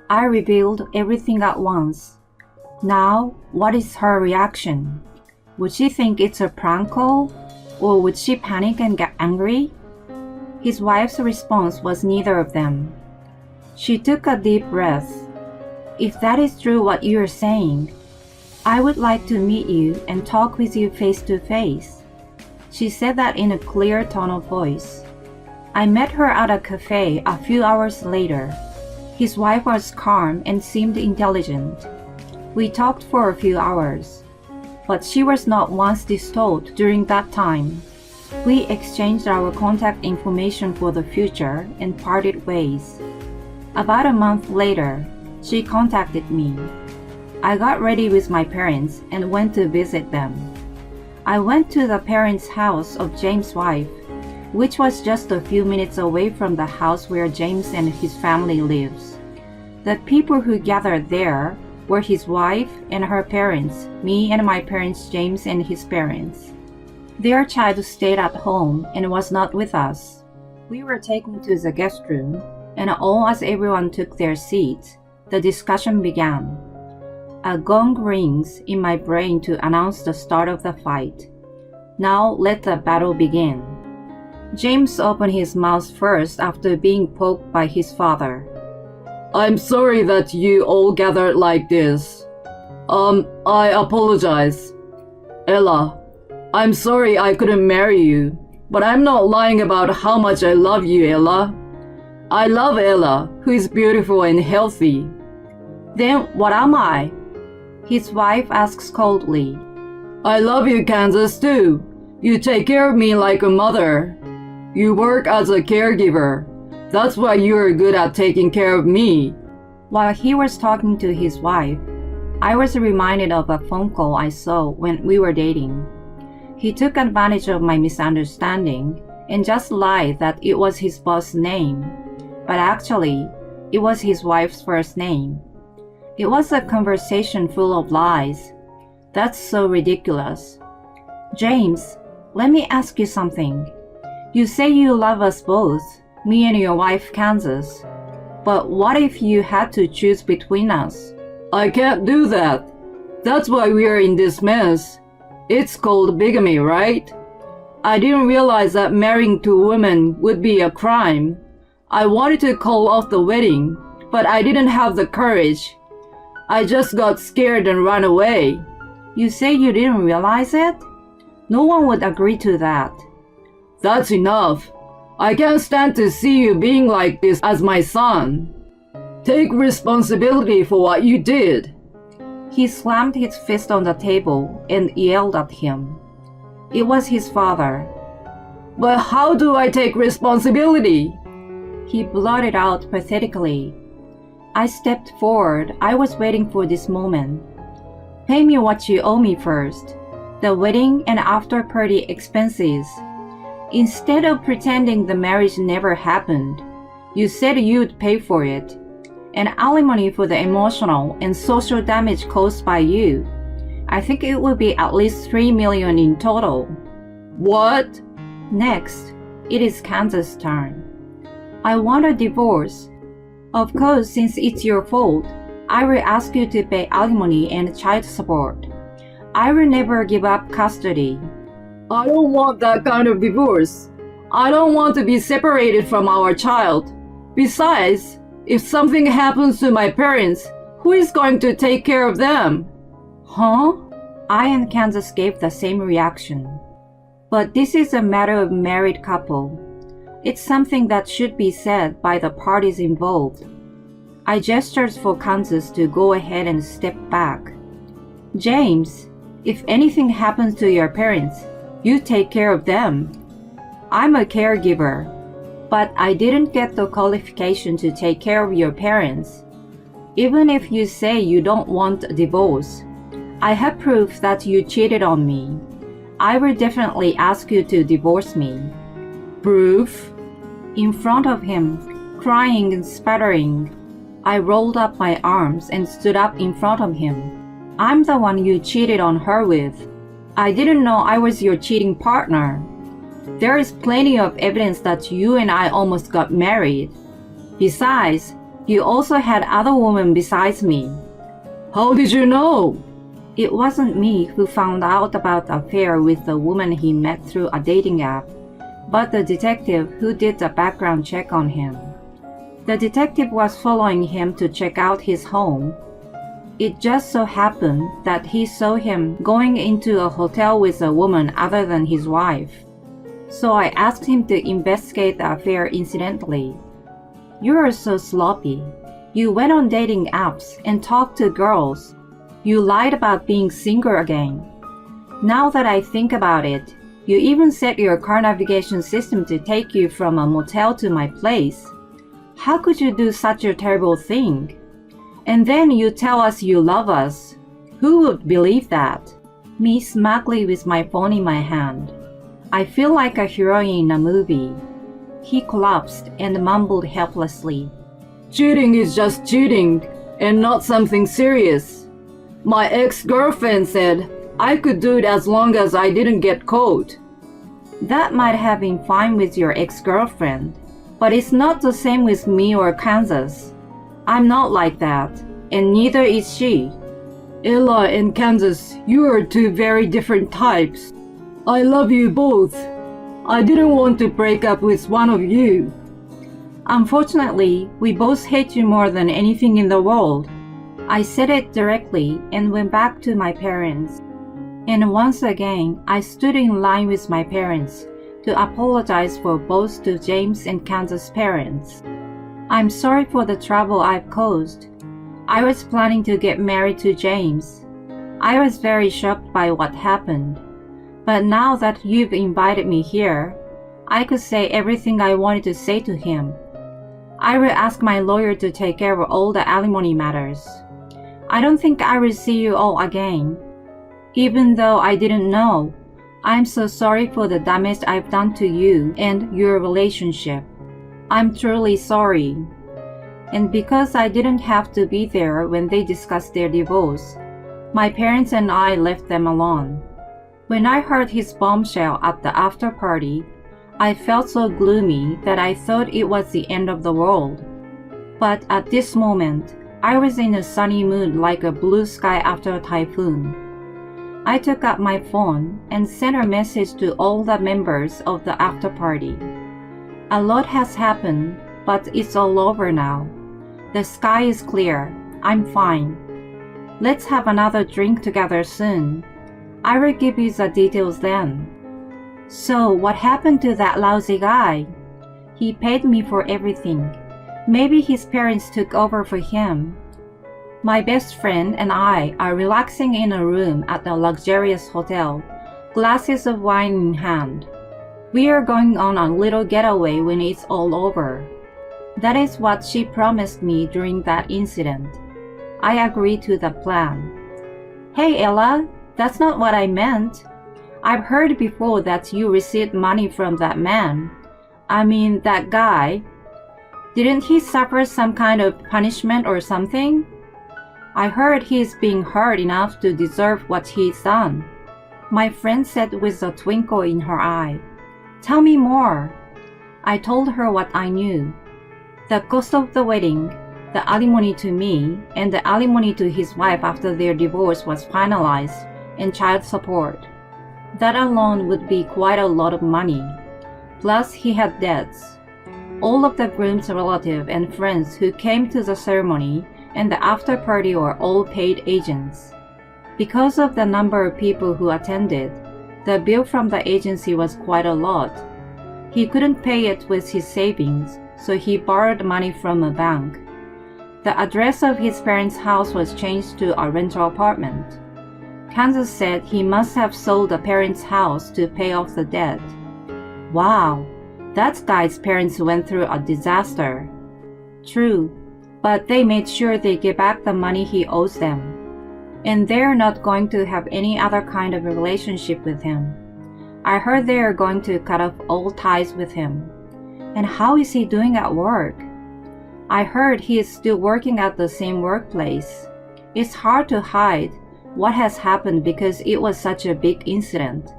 I revealed everything at once. Now, what is her reaction? Would she think it's a prank call? Or would she panic and get angry? His wife's response was neither of them. She took a deep breath. If that is true what you are saying, I would like to meet you and talk with you face to face. She said that in a clear tone of voice. I met her at a cafe a few hours later. His wife was calm and seemed intelligent. We talked for a few hours, but she was not once distraught during that time. We exchanged our contact information for the future and parted ways. About a month later, she contacted me. I got ready with my parents and went to visit them. I went to the parents' house of James' wife, which was just a few minutes away from the house where James and his family lives. The people who gathered there were his wife and her parents, me and my parents, James and his parents. Their child stayed at home and was not with us. We were taken to the guest room, and as everyone took their seats, the discussion began. A gong rings in my brain to announce the start of the fight. Now let the battle begin. James opened his mouth first after being poked by his father. I'm sorry that you all gathered like this. I apologize. Ella, I'm sorry I couldn't marry you, but I'm not lying about how much I love you, Ella. I love Ella, who is beautiful and healthy. Then what am I? His wife asks coldly. I love you, Kansas, too. You take care of me like a mother. You work as a caregiver. That's why you're good at taking care of me. While he was talking to his wife, I was reminded of a phone call I saw when we were dating. He took advantage of my misunderstanding and just lied that it was his boss's name, but actually, it was his wife's first name. It was a conversation full of lies. That's so ridiculous. James, let me ask you something. You say you love us both, me and your wife, Kansas. But what if you had to choose between us? I can't do that. That's why we're in this mess. It's called bigamy, right? I didn't realize that marrying two women would be a crime. I wanted to call off the wedding, but I didn't have the courage. I just got scared and ran away. You say you didn't realize it? No one would agree to that. That's enough. I can't stand to see you being like this as my son. Take responsibility for what you did. He slammed his fist on the table and yelled at him. It was his father. But how do I take responsibility? He blurted out pathetically. I stepped forward. I was waiting for this moment. Pay me what you owe me first. The wedding and after party expenses. Instead of pretending the marriage never happened, you said you'd pay for it. and alimony for the emotional and social damage caused by you. I think it will be at least $3 million in total. What? Next, it is Kansas' turn. I want a divorce. Of course, since it's your fault, I will ask you to pay alimony and child support. I will never give up custody. I don't want that kind of divorce. I don't want to be separated from our child. Besides, if something happens to my parents, who is going to take care of them? Huh? I and Kansas gave the same reaction. But this is a matter of married couple. It's something that should be said by the parties involved. I gestured for Kansas to go ahead and step back. James, if anything happens to your parents, you take care of them. I'm a caregiver, but I didn't get the qualification to take care of your parents. Even if you say you don't want a divorce, I have proof that you cheated on me. I will definitely ask you to divorce me. Proof? In front of him, crying and sputtering, I rolled up my arms and stood up in front of him. I'm the one you cheated on her with. I didn't know I was your cheating partner. There is plenty of evidence that you and I almost got married. Besides, you also had other women besides me. How did you know? It wasn't me who found out about the affair with the woman he met through a dating app, but the detective who did the background check on him. The detective was following him to check out his home. It just so happened that he saw him going into a hotel with a woman other than his wife. So I asked him to investigate the affair incidentally. You are so sloppy. You went on dating apps and talked to girls. You lied about being single again. Now that I think about it, you even set your car navigation system to take you from a motel to my place. How could you do such a terrible thing? And then you tell us you love us. Who would believe that? Me smugly with my phone in my hand. I feel like a heroine in a movie. He collapsed and mumbled helplessly. Cheating is just cheating and not something serious. My ex-girlfriend said I could do it as long as I didn't get caught. That might have been fine with your ex-girlfriend, but it's not the same with me or Kansas. I'm not like that, and neither is she. Ella and Kansas, you are two very different types. I love you both. I didn't want to break up with one of you. Unfortunately, we both hate you more than anything in the world. I said it directly and went back to my parents. And once again, I stood in line with my parents to apologize for both to James and Kansas' parents. I'm sorry for the trouble I've caused. I was planning to get married to James. I was very shocked by what happened. But now that you've invited me here, I could say everything I wanted to say to him. I will ask my lawyer to take care of all the alimony matters. I don't think I will see you all again. Even though I didn't know, I'm so sorry for the damage I've done to you and your relationship. I'm truly sorry. And because I didn't have to be there when they discussed their divorce, my parents and I left them alone. When I heard his bombshell at the after party, I felt so gloomy that I thought it was the end of the world. But at this moment, I was in a sunny mood like a blue sky after a typhoon. I took up my phone and sent a message to all the members of the after party. A lot has happened, but it's all over now. The sky is clear. I'm fine. Let's have another drink together soon. I will give you the details then. So what happened to that lousy guy? He paid me for everything. Maybe his parents took over for him. My best friend and I are relaxing in a room at a luxurious hotel, glasses of wine in hand. We are going on a little getaway when it's all over. That is what she promised me during that incident. I agreed to the plan. Hey Ella, that's not what I meant. I've heard before that you received money from that man. I mean, that guy. Didn't he suffer some kind of punishment or something? I heard he's being hurt enough to deserve what he's done. My friend said with a twinkle in her eye. Tell me more. I told her what I knew. The cost of the wedding, the alimony to me, and the alimony to his wife after their divorce was finalized, and child support. That alone would be quite a lot of money. Plus, he had debts. All of the groom's relatives and friends who came to the ceremony and the after party were all paid agents. Because of the number of people who attended, the bill from the agency was quite a lot. He couldn't pay it with his savings, so he borrowed money from a bank. The address of his parents' house was changed to a rental apartment. Kansas said he must have sold the parents' house to pay off the debt. Wow, that guy's parents went through a disaster. True, but they made sure they get back the money he owes them. And they're not going to have any other kind of a relationship with him. I heard they are going to cut off all ties with him. And how is he doing at work? I heard he is still working at the same workplace. It's hard to hide what has happened because it was such a big incident.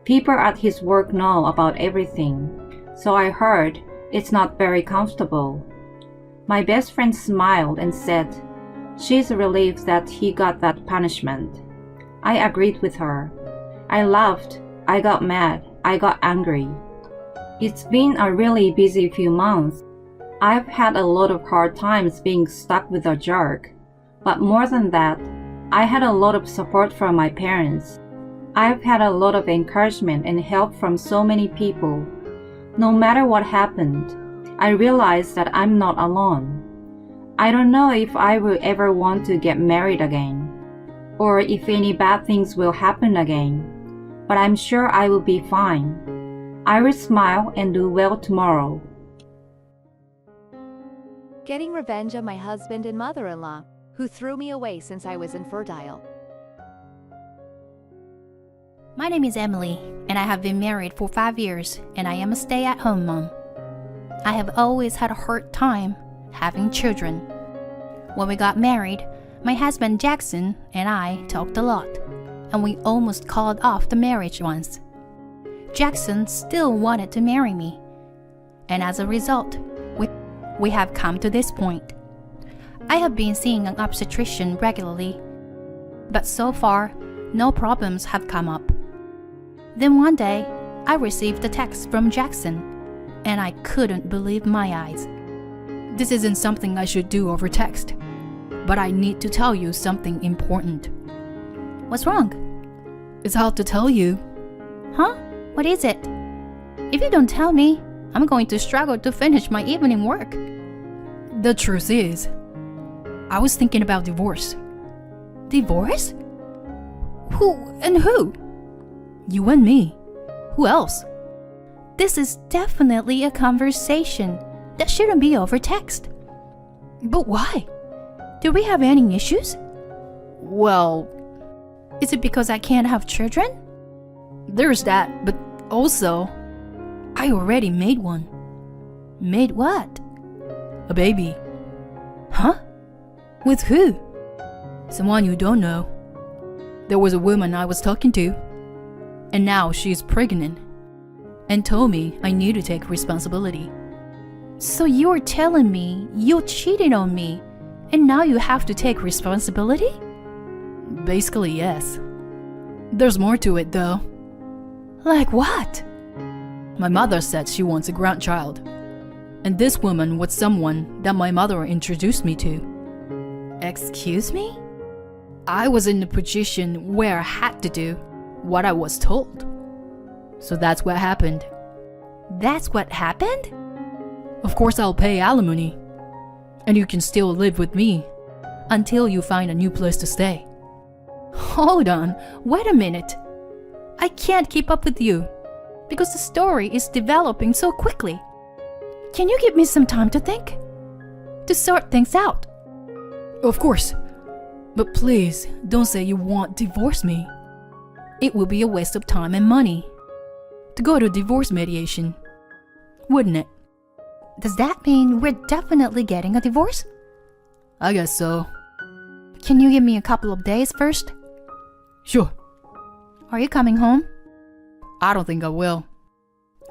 People at his work know about everything, so I heard it's not very comfortable. My best friend smiled and said, she's relieved that he got that punishment. I agreed with her. I laughed, I got mad, I got angry. It's been a really busy few months. I've had a lot of hard times being stuck with a jerk. But more than that, I had a lot of support from my parents. I've had a lot of encouragement and help from so many people. No matter what happened, I realized that I'm not alone. I don't know if I will ever want to get married again, or if any bad things will happen again, but I'm sure I will be fine. I will smile and do well tomorrow. Getting revenge on my husband and mother-in-law, who threw me away since I was infertile. My name is Emily, and I have been married for 5 years, and I am a stay-at-home mom. I have always had a hard time having children. When we got married, my husband Jackson and I talked a lot, and we almost called off the marriage once. Jackson still wanted to marry me, and as a result, we have come to this point. I have been seeing an obstetrician regularly, but so far, no problems have come up. Then one day, I received a text from Jackson, and I couldn't believe my eyes. This isn't something I should do over text, but I need to tell you something important. What's wrong? It's hard to tell you. Huh? What is it? If you don't tell me, I'm going to struggle to finish my evening work. The truth is, I was thinking about divorce. Divorce? Who and who? You and me. Who else? This is definitely a conversation that shouldn't be over text. But why? Do we have any issues? Well, is it because I can't have children? There's that, but also, I already made one. Made what? A baby. Huh? With who? Someone you don't know. There was a woman I was talking to, and now she's pregnant, and told me I need to take responsibility. So you're telling me you cheated on me, and now you have to take responsibility? Basically, yes. There's more to it, though. Like what? My mother said she wants a grandchild, and this woman was someone that my mother introduced me to. Excuse me? I was in a position where I had to do what I was told. So that's what happened. That's what happened? Of course I'll pay alimony, and you can still live with me until you find a new place to stay. Hold on, wait a minute. I can't keep up with you because the story is developing so quickly. Can you give me some time to think? To sort things out? Of course, but please don't say you won't divorce me. It will be a waste of time and money to go to divorce mediation, wouldn't it? Does that mean we're definitely getting a divorce? I guess so. Can you give me a couple of days first? Sure. Are you coming home? I don't think I will.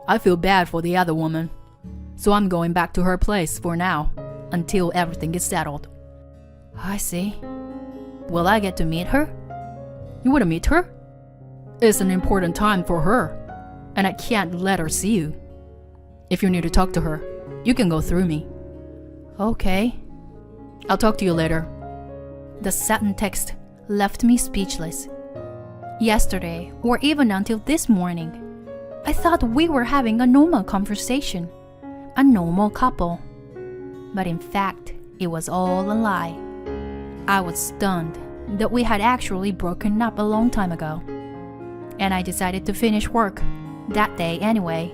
I feel bad for the other woman, so I'm going back to her place for now, until everything is settled. I see. Will I get to meet her? You want to meet her? It's an important time for her, and I can't let her see you. If you need to talk to her, you can go through me. Okay. I'll talk to you later. The sudden text left me speechless. Yesterday, or even until this morning, I thought we were having a normal conversation, a normal couple. But in fact, it was all a lie. I was stunned that we had actually broken up a long time ago. And I decided to finish work that day anyway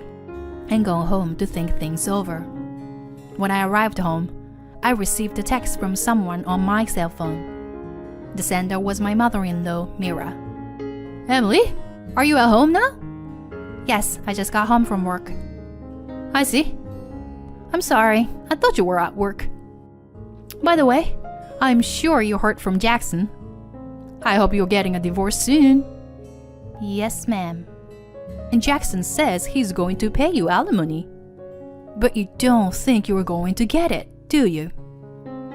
and go home to think things over. When I arrived home, I received a text from someone on my cell phone. The sender was my mother-in-law, Mira. Emily, are you at home now? Yes, I just got home from work. I see. I'm sorry, I thought you were at work. By the way, I'm sure you heard from Jackson. I hope you're getting a divorce soon. Yes, ma'am. And Jackson says he's going to pay you alimony. But you don't think you're going to get it, do you?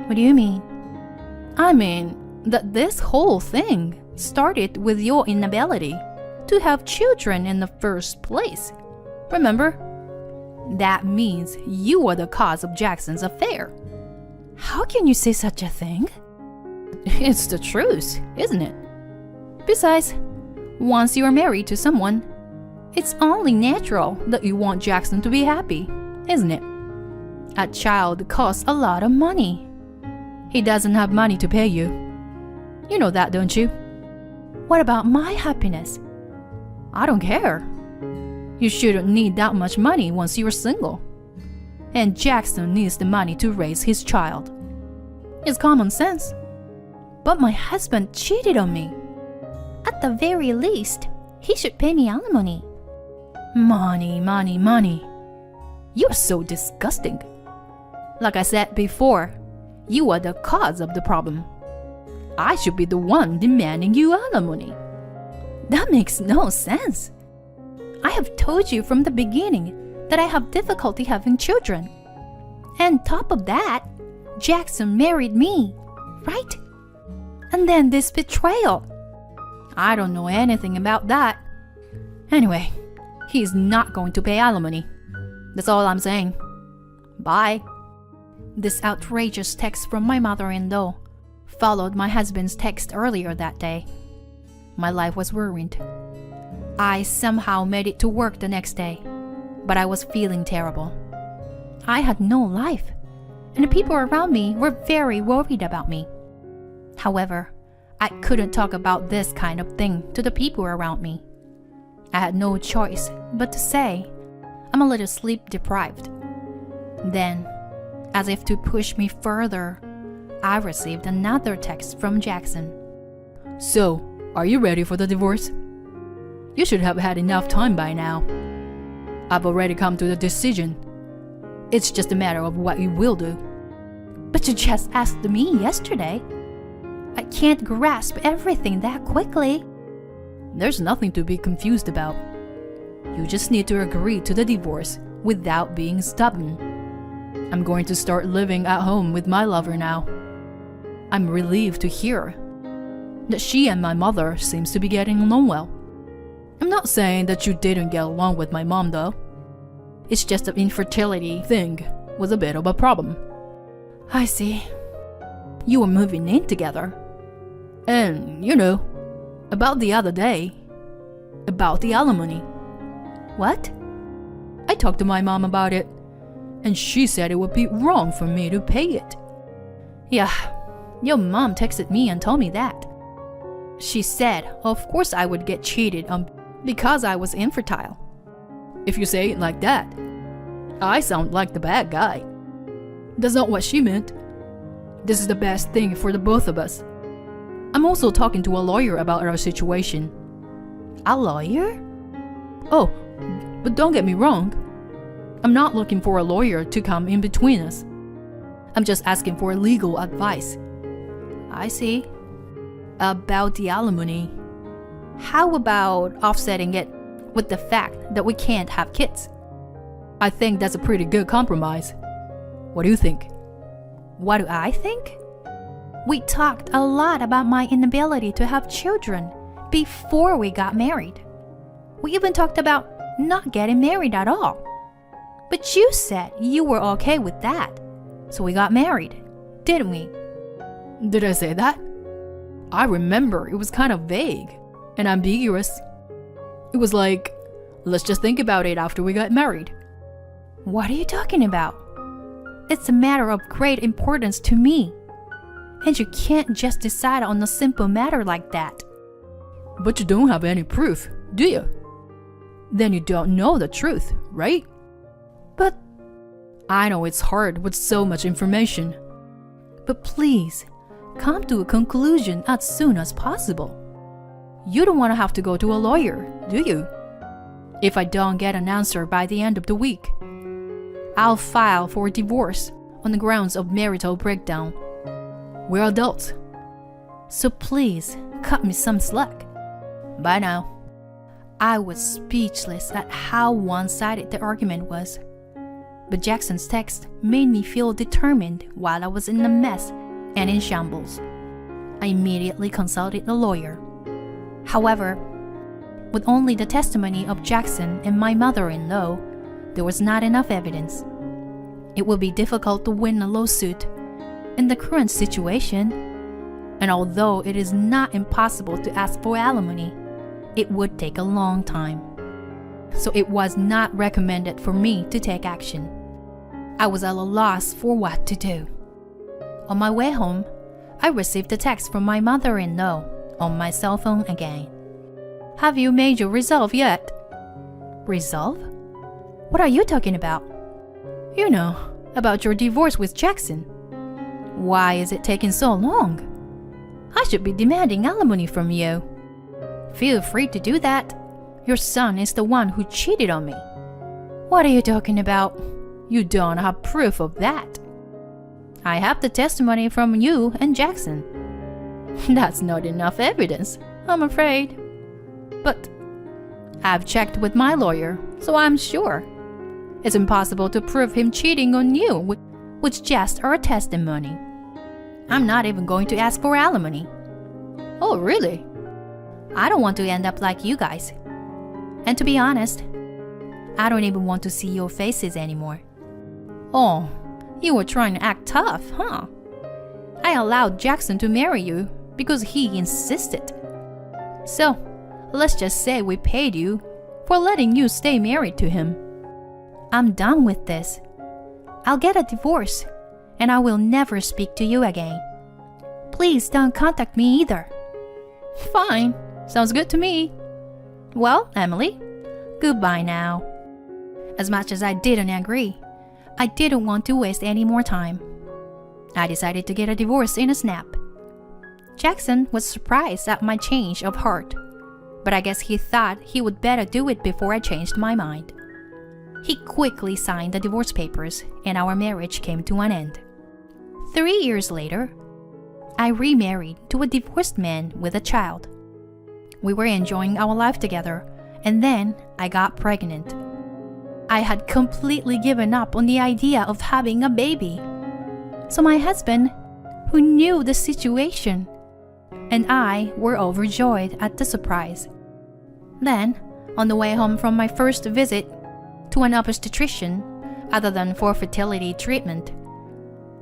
What do you mean? I mean that this whole thing started with your inability to have children in the first place. Remember? That means you are the cause of Jackson's affair. How can you say such a thing? It's the truth, isn't it? Besides, once you are married to someone, it's only natural that you want Jackson to be happy, isn't it? A child costs a lot of money. He doesn't have money to pay you. You know that, don't you? What about my happiness? I don't care. You shouldn't need that much money once you're single. And Jackson needs the money to raise his child. It's common sense. But my husband cheated on me. At the very least, he should pay me alimony. Money, money, money. You're so disgusting. Like I said before, you are the cause of the problem. I should be the one demanding you alimony. That makes no sense. I have told you from the beginning that I have difficulty having children. And top of that, Jackson married me, right? And then this betrayal. I don't know anything about that. Anyway, he's not going to pay alimony. That's all I'm saying. Bye. This outrageous text from my mother-in-law followed my husband's text earlier that day. My life was ruined. I somehow made it to work the next day, but I was feeling terrible. I had no life, and the people around me were very worried about me. However, I couldn't talk about this kind of thing to the people around me. I had no choice but to say, I'm a little sleep deprived. Then, as if to push me further, I received another text from Jackson. So, are you ready for the divorce? You should have had enough time by now. I've already come to the decision. It's just a matter of what you will do. But you just asked me yesterday. I can't grasp everything that quickly. There's nothing to be confused about. You just need to agree to the divorce without being stubborn. I'm going to start living at home with my lover now. I'm relieved to hear that she and my mother seems to be getting along well. I'm not saying that you didn't get along with my mom though. It's just the infertility thing was a bit of a problem. I see. You were moving in together. And, you know, about the other day, about the alimony. What? I talked to my mom about it, and she said it would be wrong for me to pay it. Yeah, your mom texted me and told me that. She said, of course I would get cheated on because I was infertile. If you say it like that, I sound like the bad guy. That's not what she meant. This is the best thing for the both of us. I'm also talking to a lawyer about our situation. A lawyer? Oh, but don't get me wrong. I'm not looking for a lawyer to come in between us. I'm just asking for legal advice. I see. About the alimony. How about offsetting it with the fact that we can't have kids? I think that's a pretty good compromise. What do you think? What do I think? We talked a lot about my inability to have children before we got married. We even talked about not getting married at all. But you said you were okay with that. So we got married, didn't we? Did I say that? I remember it was kind of vague and ambiguous. It was like, let's just think about it after we got married. What are you talking about? It's a matter of great importance to me. And you can't just decide on a simple matter like that. But you don't have any proof, do you? Then you don't know the truth, right? But I know it's hard with so much information. But please, come to a conclusion as soon as possible. You don't want to have to go to a lawyer, do you? If I don't get an answer by the end of the week, I'll file for divorce on the grounds of marital breakdown. We're adults. So please, cut me some slack. Bye now. I was speechless at how one-sided the argument was. But Jackson's text made me feel determined while I was in a mess and in shambles. I immediately consulted a lawyer. However, with only the testimony of Jackson and my mother-in-law, there was not enough evidence. It would be difficult to win a lawsuit in the current situation, and although it is not impossible to ask for alimony, it would take a long time. So it was not recommended for me to take action. I was at a loss for what to do. On my way home, I received a text from my mother-in-law on my cell phone again. Have you made your resolve yet? Resolve? What are you talking about? You know, about your divorce with Jackson. Why is it taking so long? I should be demanding alimony from you. Feel free to do that. Your son is the one who cheated on me. What are you talking about? You don't have proof of that. I have the testimony from you and Jackson. That's not enough evidence, I'm afraid. But I've checked with my lawyer, so I'm sure. It's impossible to prove him cheating on you with just our testimony. I'm not even going to ask for alimony. Oh, really? I don't want to end up like you guys. And to be honest, I don't even want to see your faces anymore. Oh, you were trying to act tough, huh? I allowed Jackson to marry you because he insisted. So, let's just say we paid you for letting you stay married to him. I'm done with this. I'll get a divorce, and I will never speak to you again. Please don't contact me either. Fine, sounds good to me. Well, Emily, goodbye now. As much as I didn't agree, I didn't want to waste any more time. I decided to get a divorce in a snap. Jackson was surprised at my change of heart, but I guess he thought he would better do it before I changed my mind. He quickly signed the divorce papers, and our marriage came to an end. 3 years later, I remarried to a divorced man with a child. We were enjoying our life together, and then I got pregnant. I had completely given up on the idea of having a baby. So my husband, who knew the situation, and I were overjoyed at the surprise. Then, on the way home from my first visit to an obstetrician, other than for fertility treatment,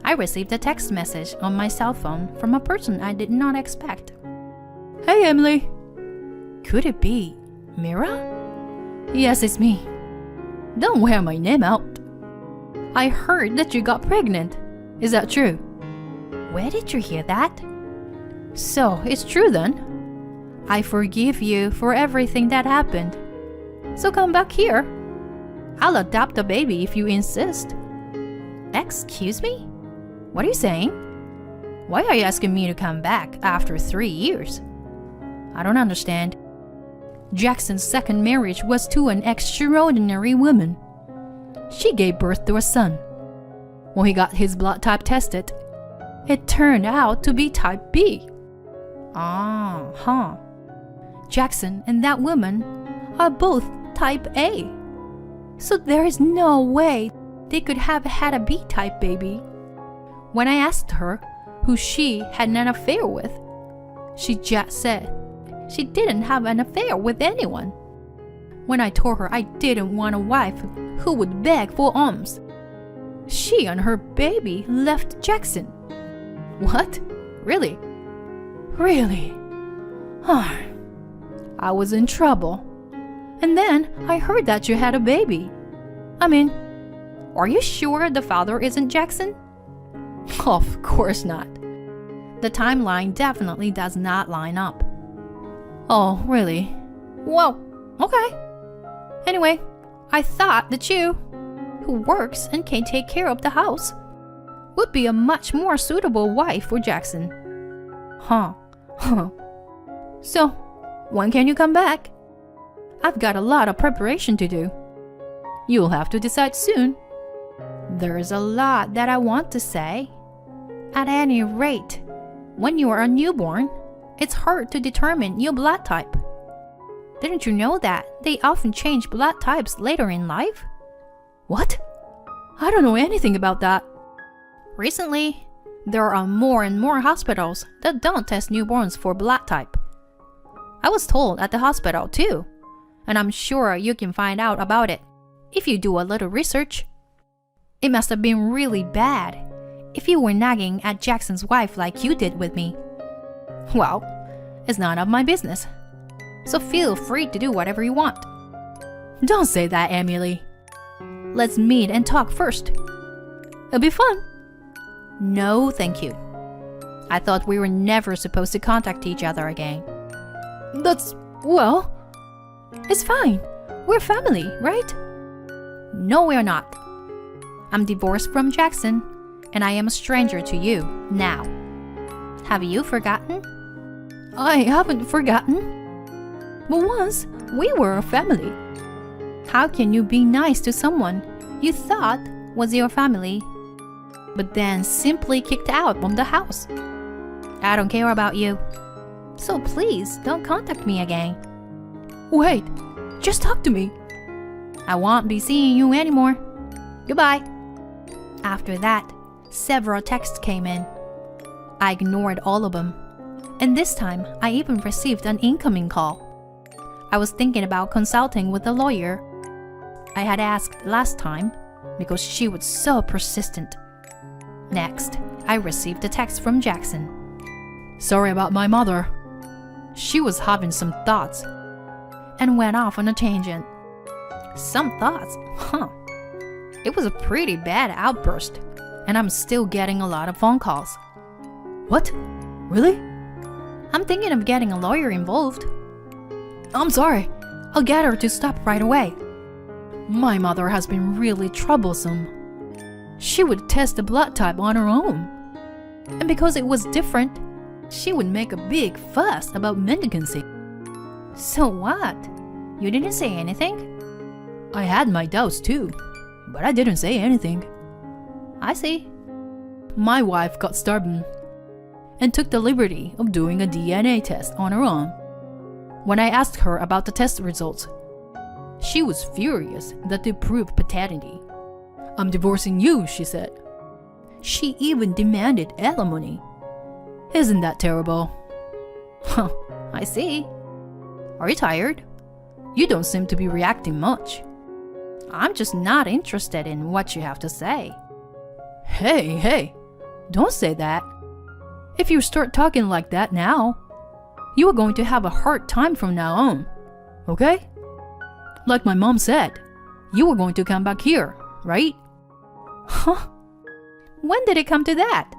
I received a text message on my cell phone from a person I did not expect. Hey, Emily. Could it be Mira? Yes, it's me. Don't wear my name out. I heard that you got pregnant. Is that true? Where did you hear that? So, it's true then? I forgive you for everything that happened. So come back here. I'll adopt the baby if you insist. Excuse me? What are you saying? Why are you asking me to come back after 3 years? I don't understand. Jackson's second marriage was to an extraordinary woman. She gave birth to a son. When he got his blood type tested, it turned out to be type B. Jackson and that woman are both type A. So there is no way they could have had a B-type baby. When I asked her who she had an affair with, she just said she didn't have an affair with anyone. When I told her I didn't want a wife who would beg for alms, she and her baby left Jackson. What? Really? Really? I was in trouble. And then I heard that you had a baby. I mean, are you sure the father isn't Jackson? Of course not. The timeline definitely does not line up. Oh, really? Well, okay. Anyway, I thought that you, who works and can take care of the house, would be a much more suitable wife for Jackson. So, when can you come back? I've got a lot of preparation to do. You'll have to decide soon. There's a lot that I want to say. At any rate, when you are a newborn, it's hard to determine your blood type. Didn't you know that they often change blood types later in life? What? I don't know anything about that. Recently, there are more and more hospitals that don't test newborns for blood type. I was told at the hospital too, and I'm sure you can find out about it if you do a little research. It must have been really bad if you were nagging at Jackson's wife like you did with me. Well, it's none of my business, so feel free to do whatever you want. Don't say that, Emily. Let's meet and talk first. It'll be fun. No, thank you. I thought we were never supposed to contact each other again. Well, it's fine. We're family, right? No, we're not. I'm divorced from Jackson, and I am a stranger to you now. Have you forgotten? I haven't forgotten. But once, we were a family. How can you be nice to someone you thought was your family, but then simply kicked out from the house? I don't care about you. So please don't contact me again. Wait, just talk to me. I won't be seeing you anymore. Goodbye. After that, several texts came in. I ignored all of them, and this time I even received an incoming call. I was thinking about consulting with a lawyer. I had asked last time because she was so persistent. Next, I received a text from Jackson. Sorry about my mother. She was having some thoughts and went off on a tangent. Some thoughts? It was a pretty bad outburst, and I'm still getting a lot of phone calls. What? Really? I'm thinking of getting a lawyer involved. I'm sorry. I'll get her to stop right away. My mother has been really troublesome. She would test the blood type on her own. And because it was different, she would make a big fuss about mendicancy. So what? You didn't say anything? I had my doubts too, but I didn't say anything. I see. My wife got stubborn and took the liberty of doing a DNA test on her own. When I asked her about the test results, she was furious that they proved paternity. I'm divorcing you, she said. She even demanded alimony. Isn't that terrible? I see. Are you tired? You don't seem to be reacting much. I'm just not interested in what you have to say. Hey, don't say that. If you start talking like that now, you are going to have a hard time from now on, okay? Like my mom said, you were going to come back here, right? Huh? When did it come to that?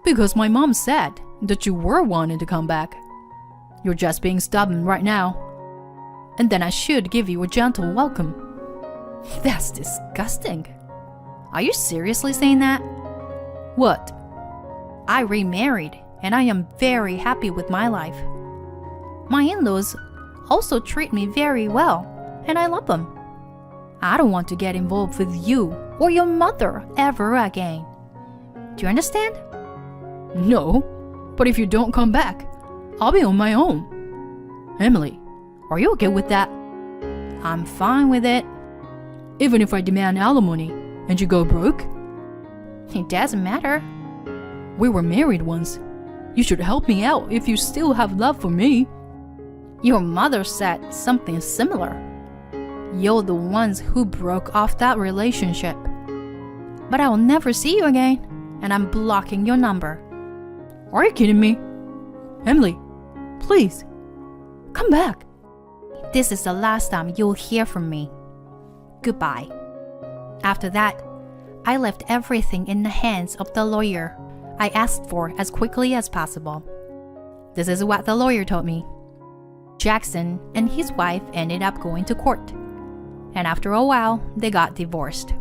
Because my mom said that you were wanting to come back. You're just being stubborn right now. And then I should give you a gentle welcome. That's disgusting. Are you seriously saying that? What? I remarried, and I am very happy with my life. My in-laws also treat me very well, and I love them. I don't want to get involved with you or your mother ever again. Do you understand? No, but if you don't come back, I'll be on my own. Emily, are you okay with that? I'm fine with it. Even if I demand alimony and you go broke? It doesn't matter. We were married once. You should help me out if you still have love for me. Your mother said something similar. You're the ones who broke off that relationship. But I will never see you again, and I'm blocking your number. Are you kidding me? Emily, please, come back. This is the last time you'll hear from me. Goodbye. After that, I left everything in the hands of the lawyer I asked for as quickly as possible. This is what the lawyer told me. Jackson and his wife ended up going to court, and after a while, they got divorced.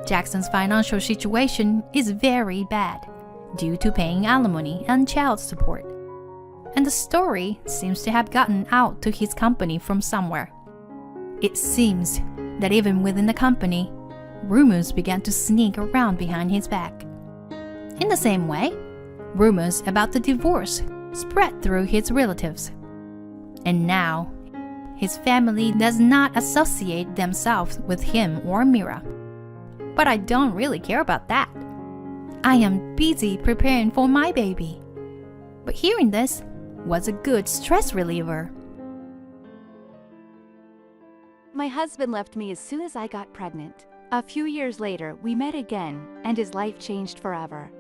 Jackson's financial situation is very bad due to paying alimony and child support, and the story seems to have gotten out to his company from somewhere. It seems that even within the company, rumors began to sneak around behind his back. In the same way, rumors about the divorce spread through his relatives. And now, his family does not associate themselves with him or Mira. But I don't really care about that. I am busy preparing for my baby. But hearing this was a good stress reliever. My husband left me as soon as I got pregnant. A few years later, we met again, and his life changed forever.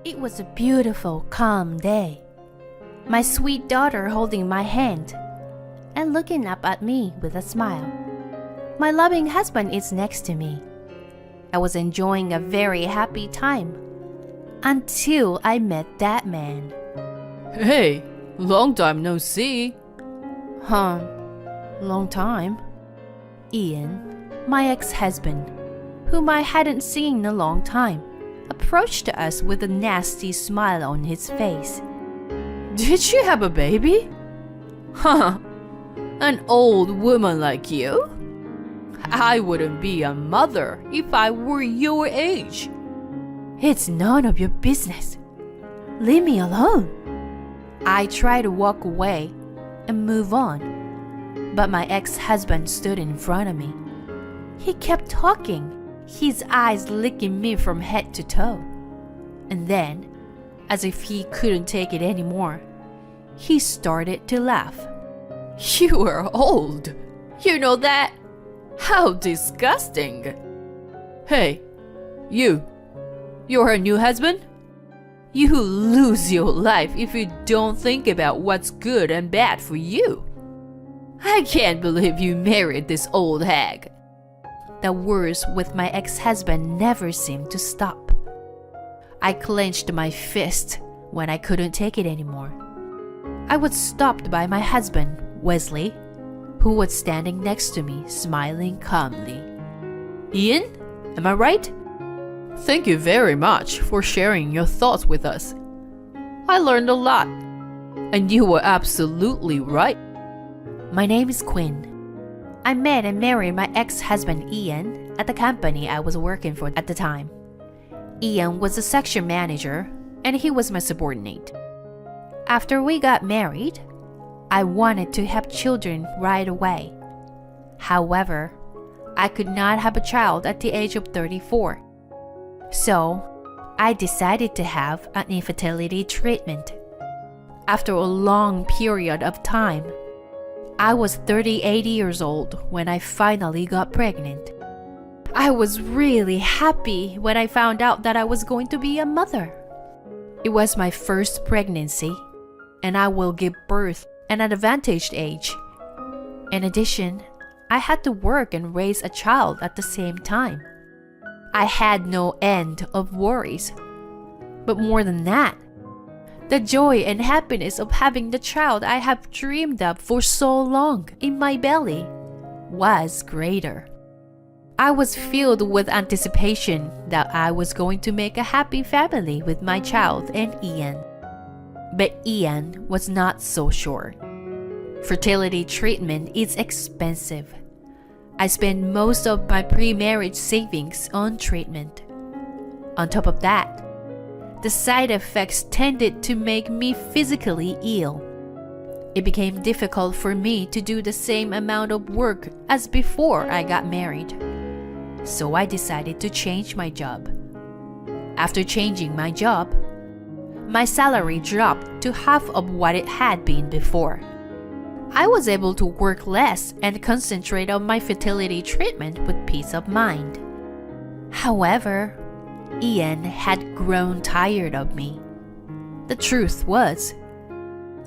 It was a beautiful, calm day. My sweet daughter holding my hand and looking up at me with a smile. My loving husband is next to me. I was enjoying a very happy time until I met that man. Hey, long time no see. Long time. Ian, my ex-husband, whom I hadn't seen in a long time, approached us with a nasty smile on his face. Did she have a baby? Huh, an old woman like you? I wouldn't be a mother if I were your age. It's none of your business. Leave me alone. I tried to walk away and move on, but my ex-husband stood in front of me. He kept talking, his eyes licking me from head to toe. And then, as if he couldn't take it anymore, he started to laugh. You are old. You know that? How disgusting. Hey, you're her new husband? You lose your life if you don't think about what's good and bad for you. I can't believe you married this old hag. The words with my ex-husband never seemed to stop. I clenched my fist when I couldn't take it anymore. I was stopped by my husband, Wesley, who was standing next to me, smiling calmly. Ian, am I right? Thank you very much for sharing your thoughts with us. I learned a lot, and you were absolutely right. My name is Quinn. I met and married my ex-husband Ian at the company I was working for at the time. Ian was a section manager, and he was my subordinate. After we got married, I wanted to have children right away. However, I could not have a child at the age of 34. So, I decided to have an infertility treatment. After a long period of time, I was 38 years old when I finally got pregnant. I was really happy when I found out that I was going to be a mother. It was my first pregnancy, and I will give birth at an advantaged age. In addition, I had to work and raise a child at the same time. I had no end of worries. But more than that, the joy and happiness of having the child I have dreamed of for so long in my belly was greater. I was filled with anticipation that I was going to make a happy family with my child and Ian. But Ian was not so sure. Fertility treatment is expensive. I spent most of my pre-marriage savings on treatment. On top of that, the side effects tended to make me physically ill. It became difficult for me to do the same amount of work as before I got married. So I decided to change my job. After changing my job, my salary dropped to half of what it had been before. I was able to work less and concentrate on my fertility treatment with peace of mind. However, Ian had grown tired of me. The truth was,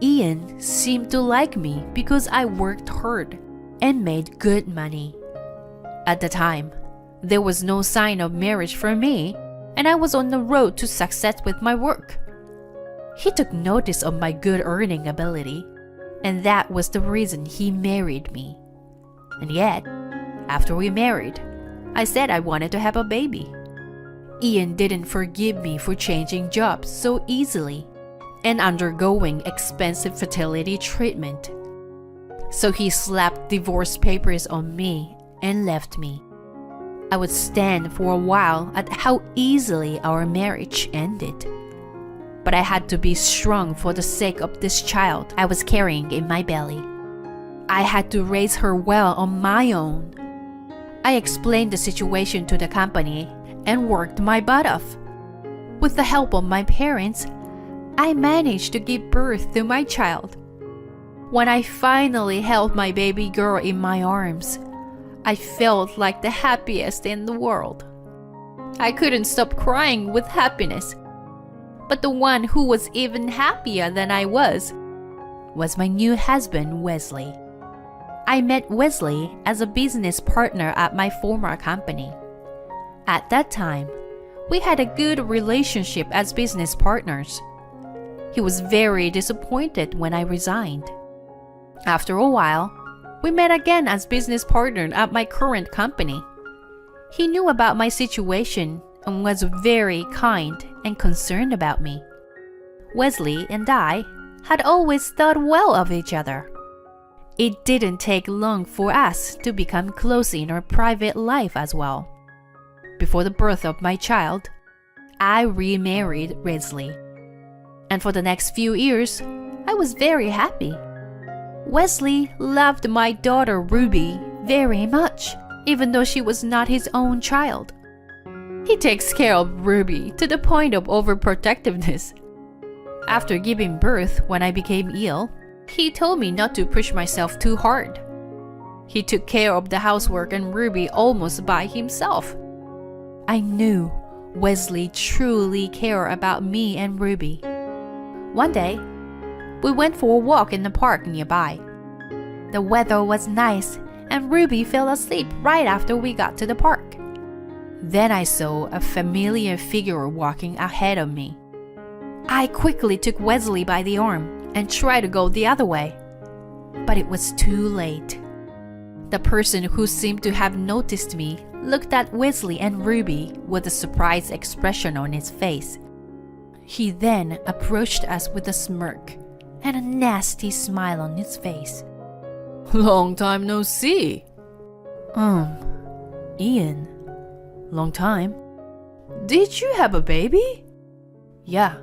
Ian seemed to like me because I worked hard and made good money. At the time, there was no sign of marriage for me, and I was on the road to success with my work. He took notice of my good earning ability, and that was the reason he married me. And yet, after we married, I said I wanted to have a baby. Ian didn't forgive me for changing jobs so easily and undergoing expensive fertility treatment. So he slapped divorce papers on me and left me. I would stand for a while at how easily our marriage ended. But I had to be strong for the sake of this child I was carrying in my belly. I had to raise her well on my own. I explained the situation to the company and worked my butt off. With the help of my parents, I managed to give birth to my child. When I finally held my baby girl in my arms, I felt like the happiest in the world. I couldn't stop crying with happiness. But the one who was even happier than I was my new husband, Wesley. I met Wesley as a business partner at my former company. At that time, we had a good relationship as business partners. He was very disappointed when I resigned. After a while, we met again as business partners at my current company. He knew about my situation and was very kind and concerned about me. Wesley and I had always thought well of each other. It didn't take long for us to become close in our private life as well. Before the birth of my child, I remarried Wesley. And for the next few years, I was very happy. Wesley loved my daughter Ruby very much, even though she was not his own child. He takes care of Ruby to the point of overprotectiveness. After giving birth when I became ill, he told me not to push myself too hard. He took care of the housework and Ruby almost by himself. I knew Wesley truly cared about me and Ruby. One day, we went for a walk in the park nearby. The weather was nice and Ruby fell asleep right after we got to the park. Then I saw a familiar figure walking ahead of me. I quickly took Wesley by the arm and tried to go the other way. But it was too late. The person who seemed to have noticed me looked at Wesley and Ruby with a surprised expression on his face. He then approached us with a smirk and a nasty smile on his face. Long time no see. Ian, long time. Did you have a baby? Yeah.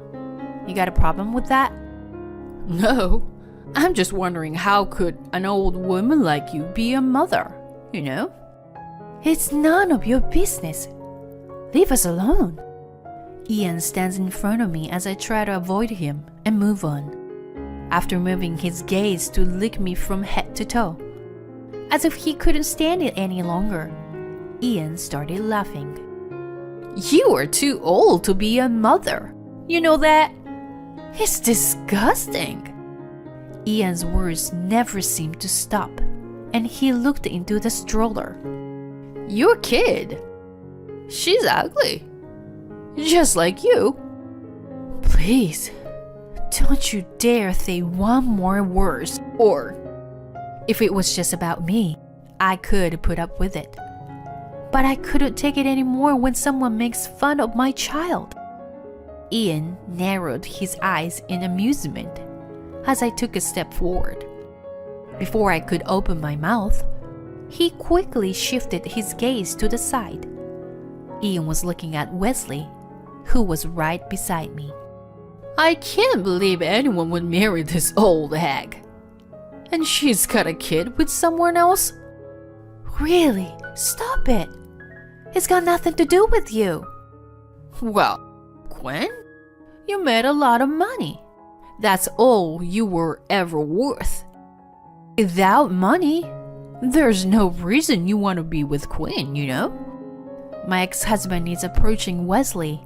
You got a problem with that? No. I'm just wondering how could an old woman like you be a mother, you know? It's none of your business. Leave us alone. Ian stands in front of me as I try to avoid him and move on. After moving his gaze to lick me from head to toe. As if he couldn't stand it any longer, Ian started laughing. You are too old to be a mother. You know that? It's disgusting. Ian's words never seemed to stop, and he looked into the stroller. Your kid? She's ugly. Just like you. Please, don't you dare say one more word, or if it was just about me, I could put up with it. But I couldn't take it anymore when someone makes fun of my child. Ian narrowed his eyes in amusement as I took a step forward. Before I could open my mouth, he quickly shifted his gaze to the side. Ian was looking at Wesley, who was right beside me. I can't believe anyone would marry this old hag. And she's got a kid with someone else? Really? Stop it. It's got nothing to do with you. Well, Gwen, you made a lot of money. That's all you were ever worth. Without money, there's no reason you want to be with Quinn, you know? My ex-husband is approaching Wesley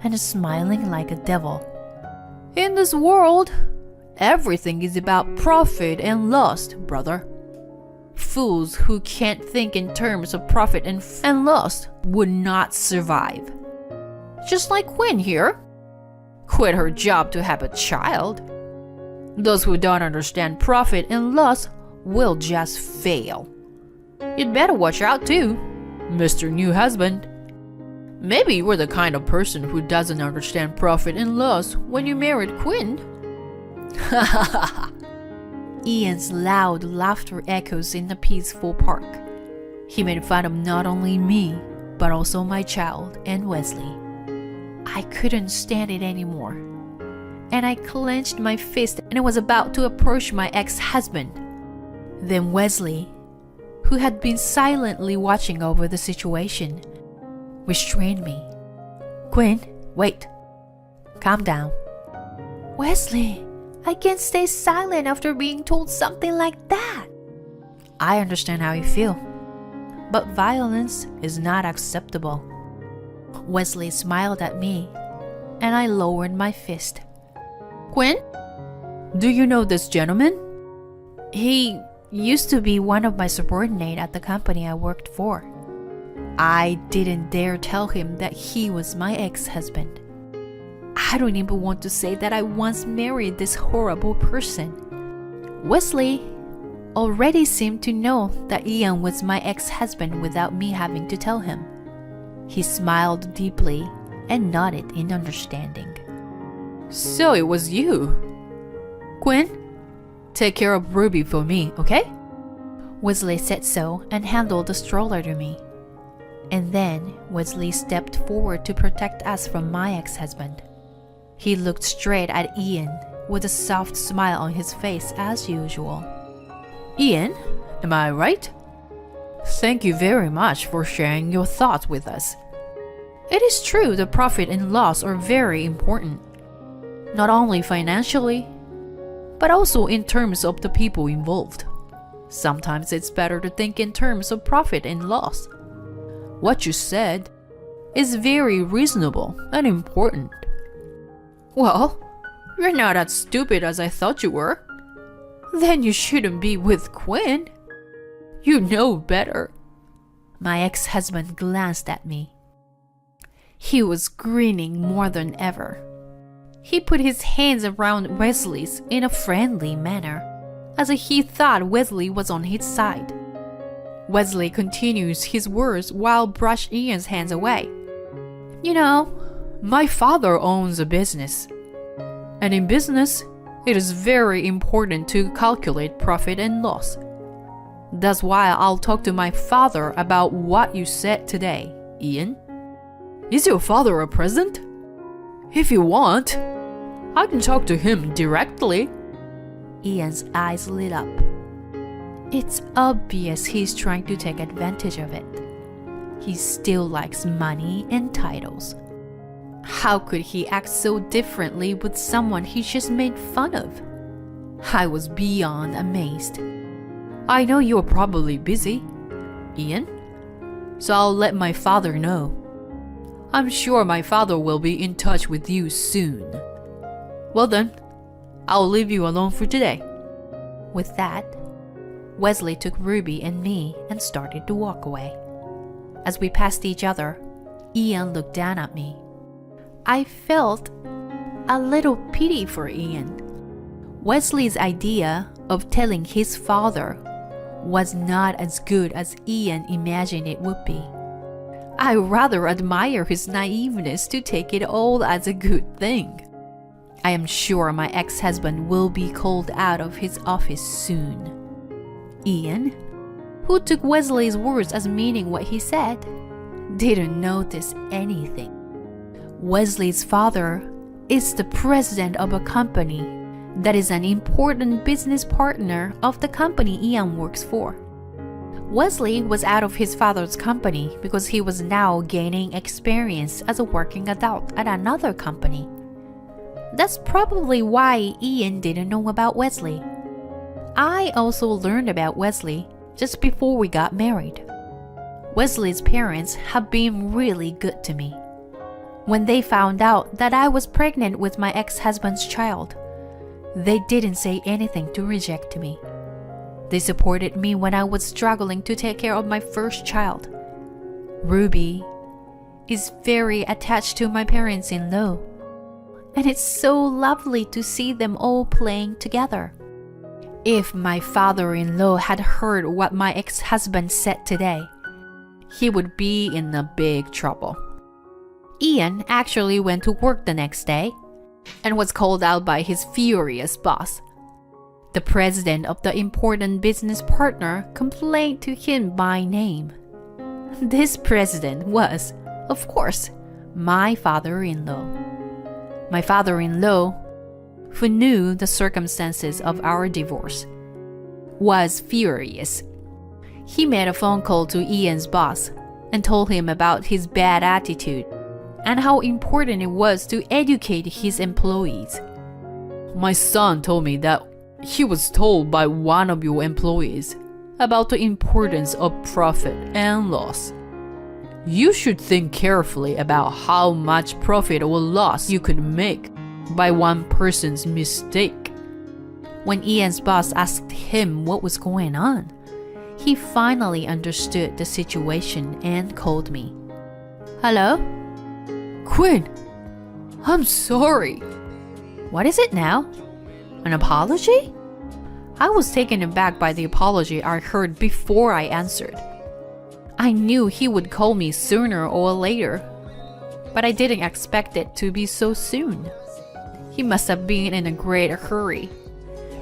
and is smiling like a devil. In this world, everything is about profit and loss, brother. Fools who can't think in terms of profit and loss would not survive. Just like Quinn here. Quit her job to have a child. Those who don't understand profit and loss will just fail. You'd better watch out too, Mr. New Husband. Maybe you were the kind of person who doesn't understand profit and loss when you married Quinn. Ha ha ha. Ian's loud laughter echoes in the peaceful park. He made fun of not only me, but also my child and Wesley. I couldn't stand it anymore, and I clenched my fist and was about to approach my ex-husband. Then Wesley, who had been silently watching over the situation, restrained me. Quinn, wait. Calm down. Wesley, I can't stay silent after being told something like that. I understand how you feel, but violence is not acceptable. Wesley smiled at me, and I lowered my fist. Quinn, do you know this gentleman? He used to be one of my subordinates at the company I worked for. I didn't dare tell him that he was my ex-husband. I don't even want to say that I once married this horrible person. Wesley already seemed to know that Ian was my ex-husband without me having to tell him. He smiled deeply and nodded in understanding. So it was you. Quinn, take care of Ruby for me, okay? Wesley said so and handed the stroller to me. And then Wesley stepped forward to protect us from my ex-husband. He looked straight at Ian with a soft smile on his face as usual. Ian, am I right? Thank you very much for sharing your thoughts with us. It is true the profit and loss are very important, not only financially, but also in terms of the people involved. Sometimes it's better to think in terms of profit and loss. What you said is very reasonable and important. Well, you're not as stupid as I thought you were. Then you shouldn't be with Quinn. You know better. My ex-husband glanced at me. He was grinning more than ever. He put his hands around Wesley's in a friendly manner, as if he thought Wesley was on his side. Wesley continues his words while brushed Ian's hands away. You know, my father owns a business. And in business, it is very important to calculate profit and loss. That's why I'll talk to my father about what you said today, Ian. Is your father a present? If you want, I can talk to him directly. Ian's eyes lit up. It's obvious he's trying to take advantage of it. He still likes money and titles. How could he act so differently with someone he just made fun of? I was beyond amazed. I know you're probably busy, Ian, so I'll let my father know. I'm sure my father will be in touch with you soon. Well then, I'll leave you alone for today. With that, Wesley took Ruby and me and started to walk away. As we passed each other, Ian looked down at me. I felt a little pity for Ian. Wesley's idea of telling his father was not as good as Ian imagined it would be. I rather admire his naiveness to take it all as a good thing. I am sure my ex-husband will be called out of his office soon. Ian, who took Wesley's words as meaning what he said, didn't notice anything. Wesley's father is the president of a company that is an important business partner of the company Ian works for. Wesley was out of his father's company because he was now gaining experience as a working adult at another company. That's probably why Ian didn't know about Wesley. I also learned about Wesley just before we got married. Wesley's parents have been really good to me. When they found out that I was pregnant with my ex-husband's child, they didn't say anything to reject me. They supported me when I was struggling to take care of my first child. Ruby is very attached to my parents-in-law, and it's so lovely to see them all playing together. If my father-in-law had heard what my ex-husband said today, he would be in a big trouble. Ian actually went to work the next day and was called out by his furious boss. The president of the important business partner complained to him by name. This president was, of course, my father-in-law. My father-in-law, who knew the circumstances of our divorce, was furious. He made a phone call to Ian's boss and told him about his bad attitude and how important it was to educate his employees. My son told me that he was told by one of your employees about the importance of profit and loss. You should think carefully about how much profit or loss you could make by one person's mistake. When Ian's boss asked him what was going on, he finally understood the situation and called me. Hello? Quinn, I'm sorry. What is it now? An apology? I was taken aback by the apology I heard before I answered. I knew he would call me sooner or later, but I didn't expect it to be so soon. He must have been in a great hurry,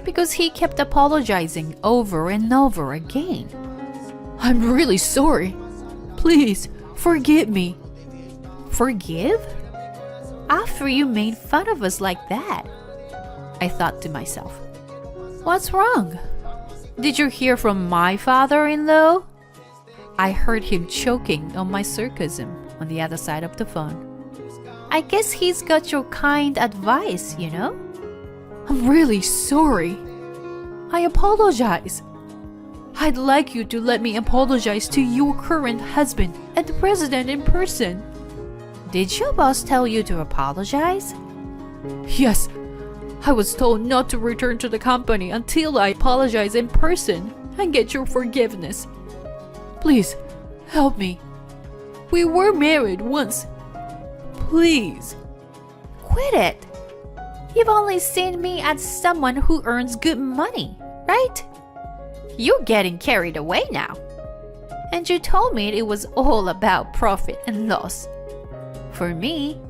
because he kept apologizing over and over again. I'm really sorry. Please, forgive me. Forgive? After you made fun of us like that? I thought to myself. What's wrong? Did you hear from my father-in-law? I heard him choking on my sarcasm on the other side of the phone. I guess he's got your kind advice, you know? I'm really sorry. I apologize. I'd like you to let me apologize to your current husband and the president in person. Did your boss tell you to apologize? Yes. I was told not to return to the company until I apologize in person and get your forgiveness. Please, help me. We were married once. Please. Quit it. You've only seen me as someone who earns good money, right? You're getting carried away now. And you told me it was all about profit and loss. For me,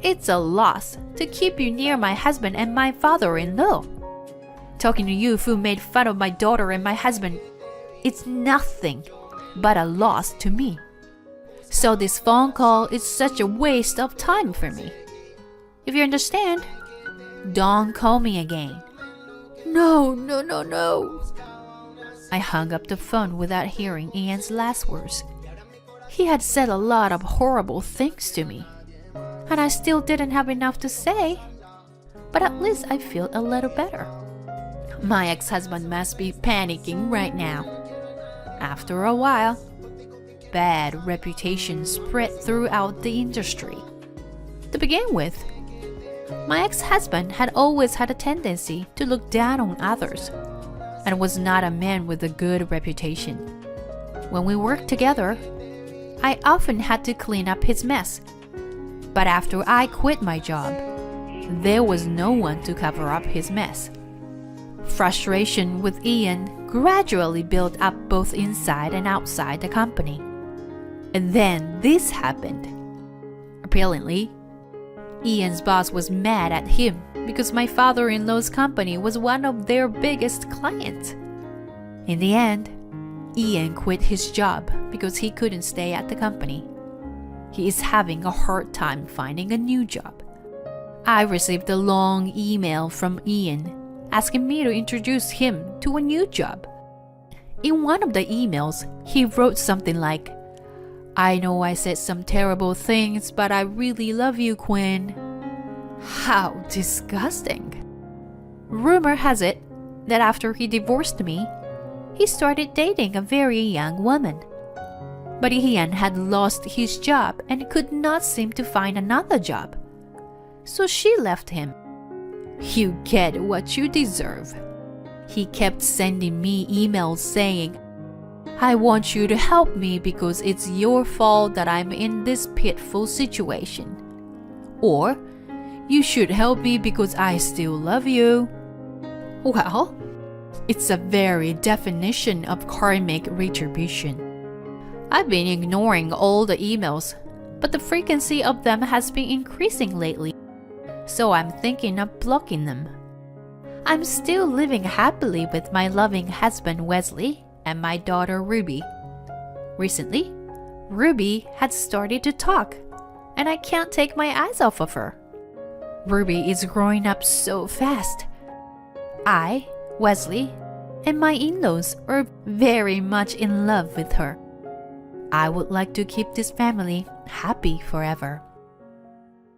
it's a loss to keep you near my husband and my father-in-law. Talking to you who made fun of my daughter and my husband, it's nothing but a loss to me. So this phone call is such a waste of time for me. If you understand, don't call me again. No. I hung up the phone without hearing Ian's last words. He had said a lot of horrible things to me, and I still didn't have enough to say. But at least I feel a little better. My ex-husband must be panicking right now. After a while, bad reputation spread throughout the industry. To begin with, my ex-husband had always had a tendency to look down on others and was not a man with a good reputation. When we worked together, I often had to clean up his mess. But after I quit my job, there was no one to cover up his mess. Frustration with Ian gradually built up both inside and outside the company. And then this happened. Apparently, Ian's boss was mad at him because my father-in-law's company was one of their biggest clients. In the end, Ian quit his job because he couldn't stay at the company. He is having a hard time finding a new job. I received a long email from Ian asking me to introduce him to a new job. In one of the emails, he wrote something like, "I know I said some terrible things, but I really love you, Quinn." How disgusting. Rumor has it that after he divorced me, he started dating a very young woman. But Ian had lost his job and could not seem to find another job. So she left him. You get what you deserve. He kept sending me emails saying, "I want you to help me because it's your fault that I'm in this pitiful situation." Or, "You should help me because I still love you." Well, it's a very definition of karmic retribution. I've been ignoring all the emails, but the frequency of them has been increasing lately, so I'm thinking of blocking them. I'm still living happily with my loving husband Wesley and my daughter Ruby. Recently, Ruby had started to talk, and I can't take my eyes off of her. Ruby is growing up so fast. I, Wesley, and my in-laws are very much in love with her. I would like to keep this family happy forever.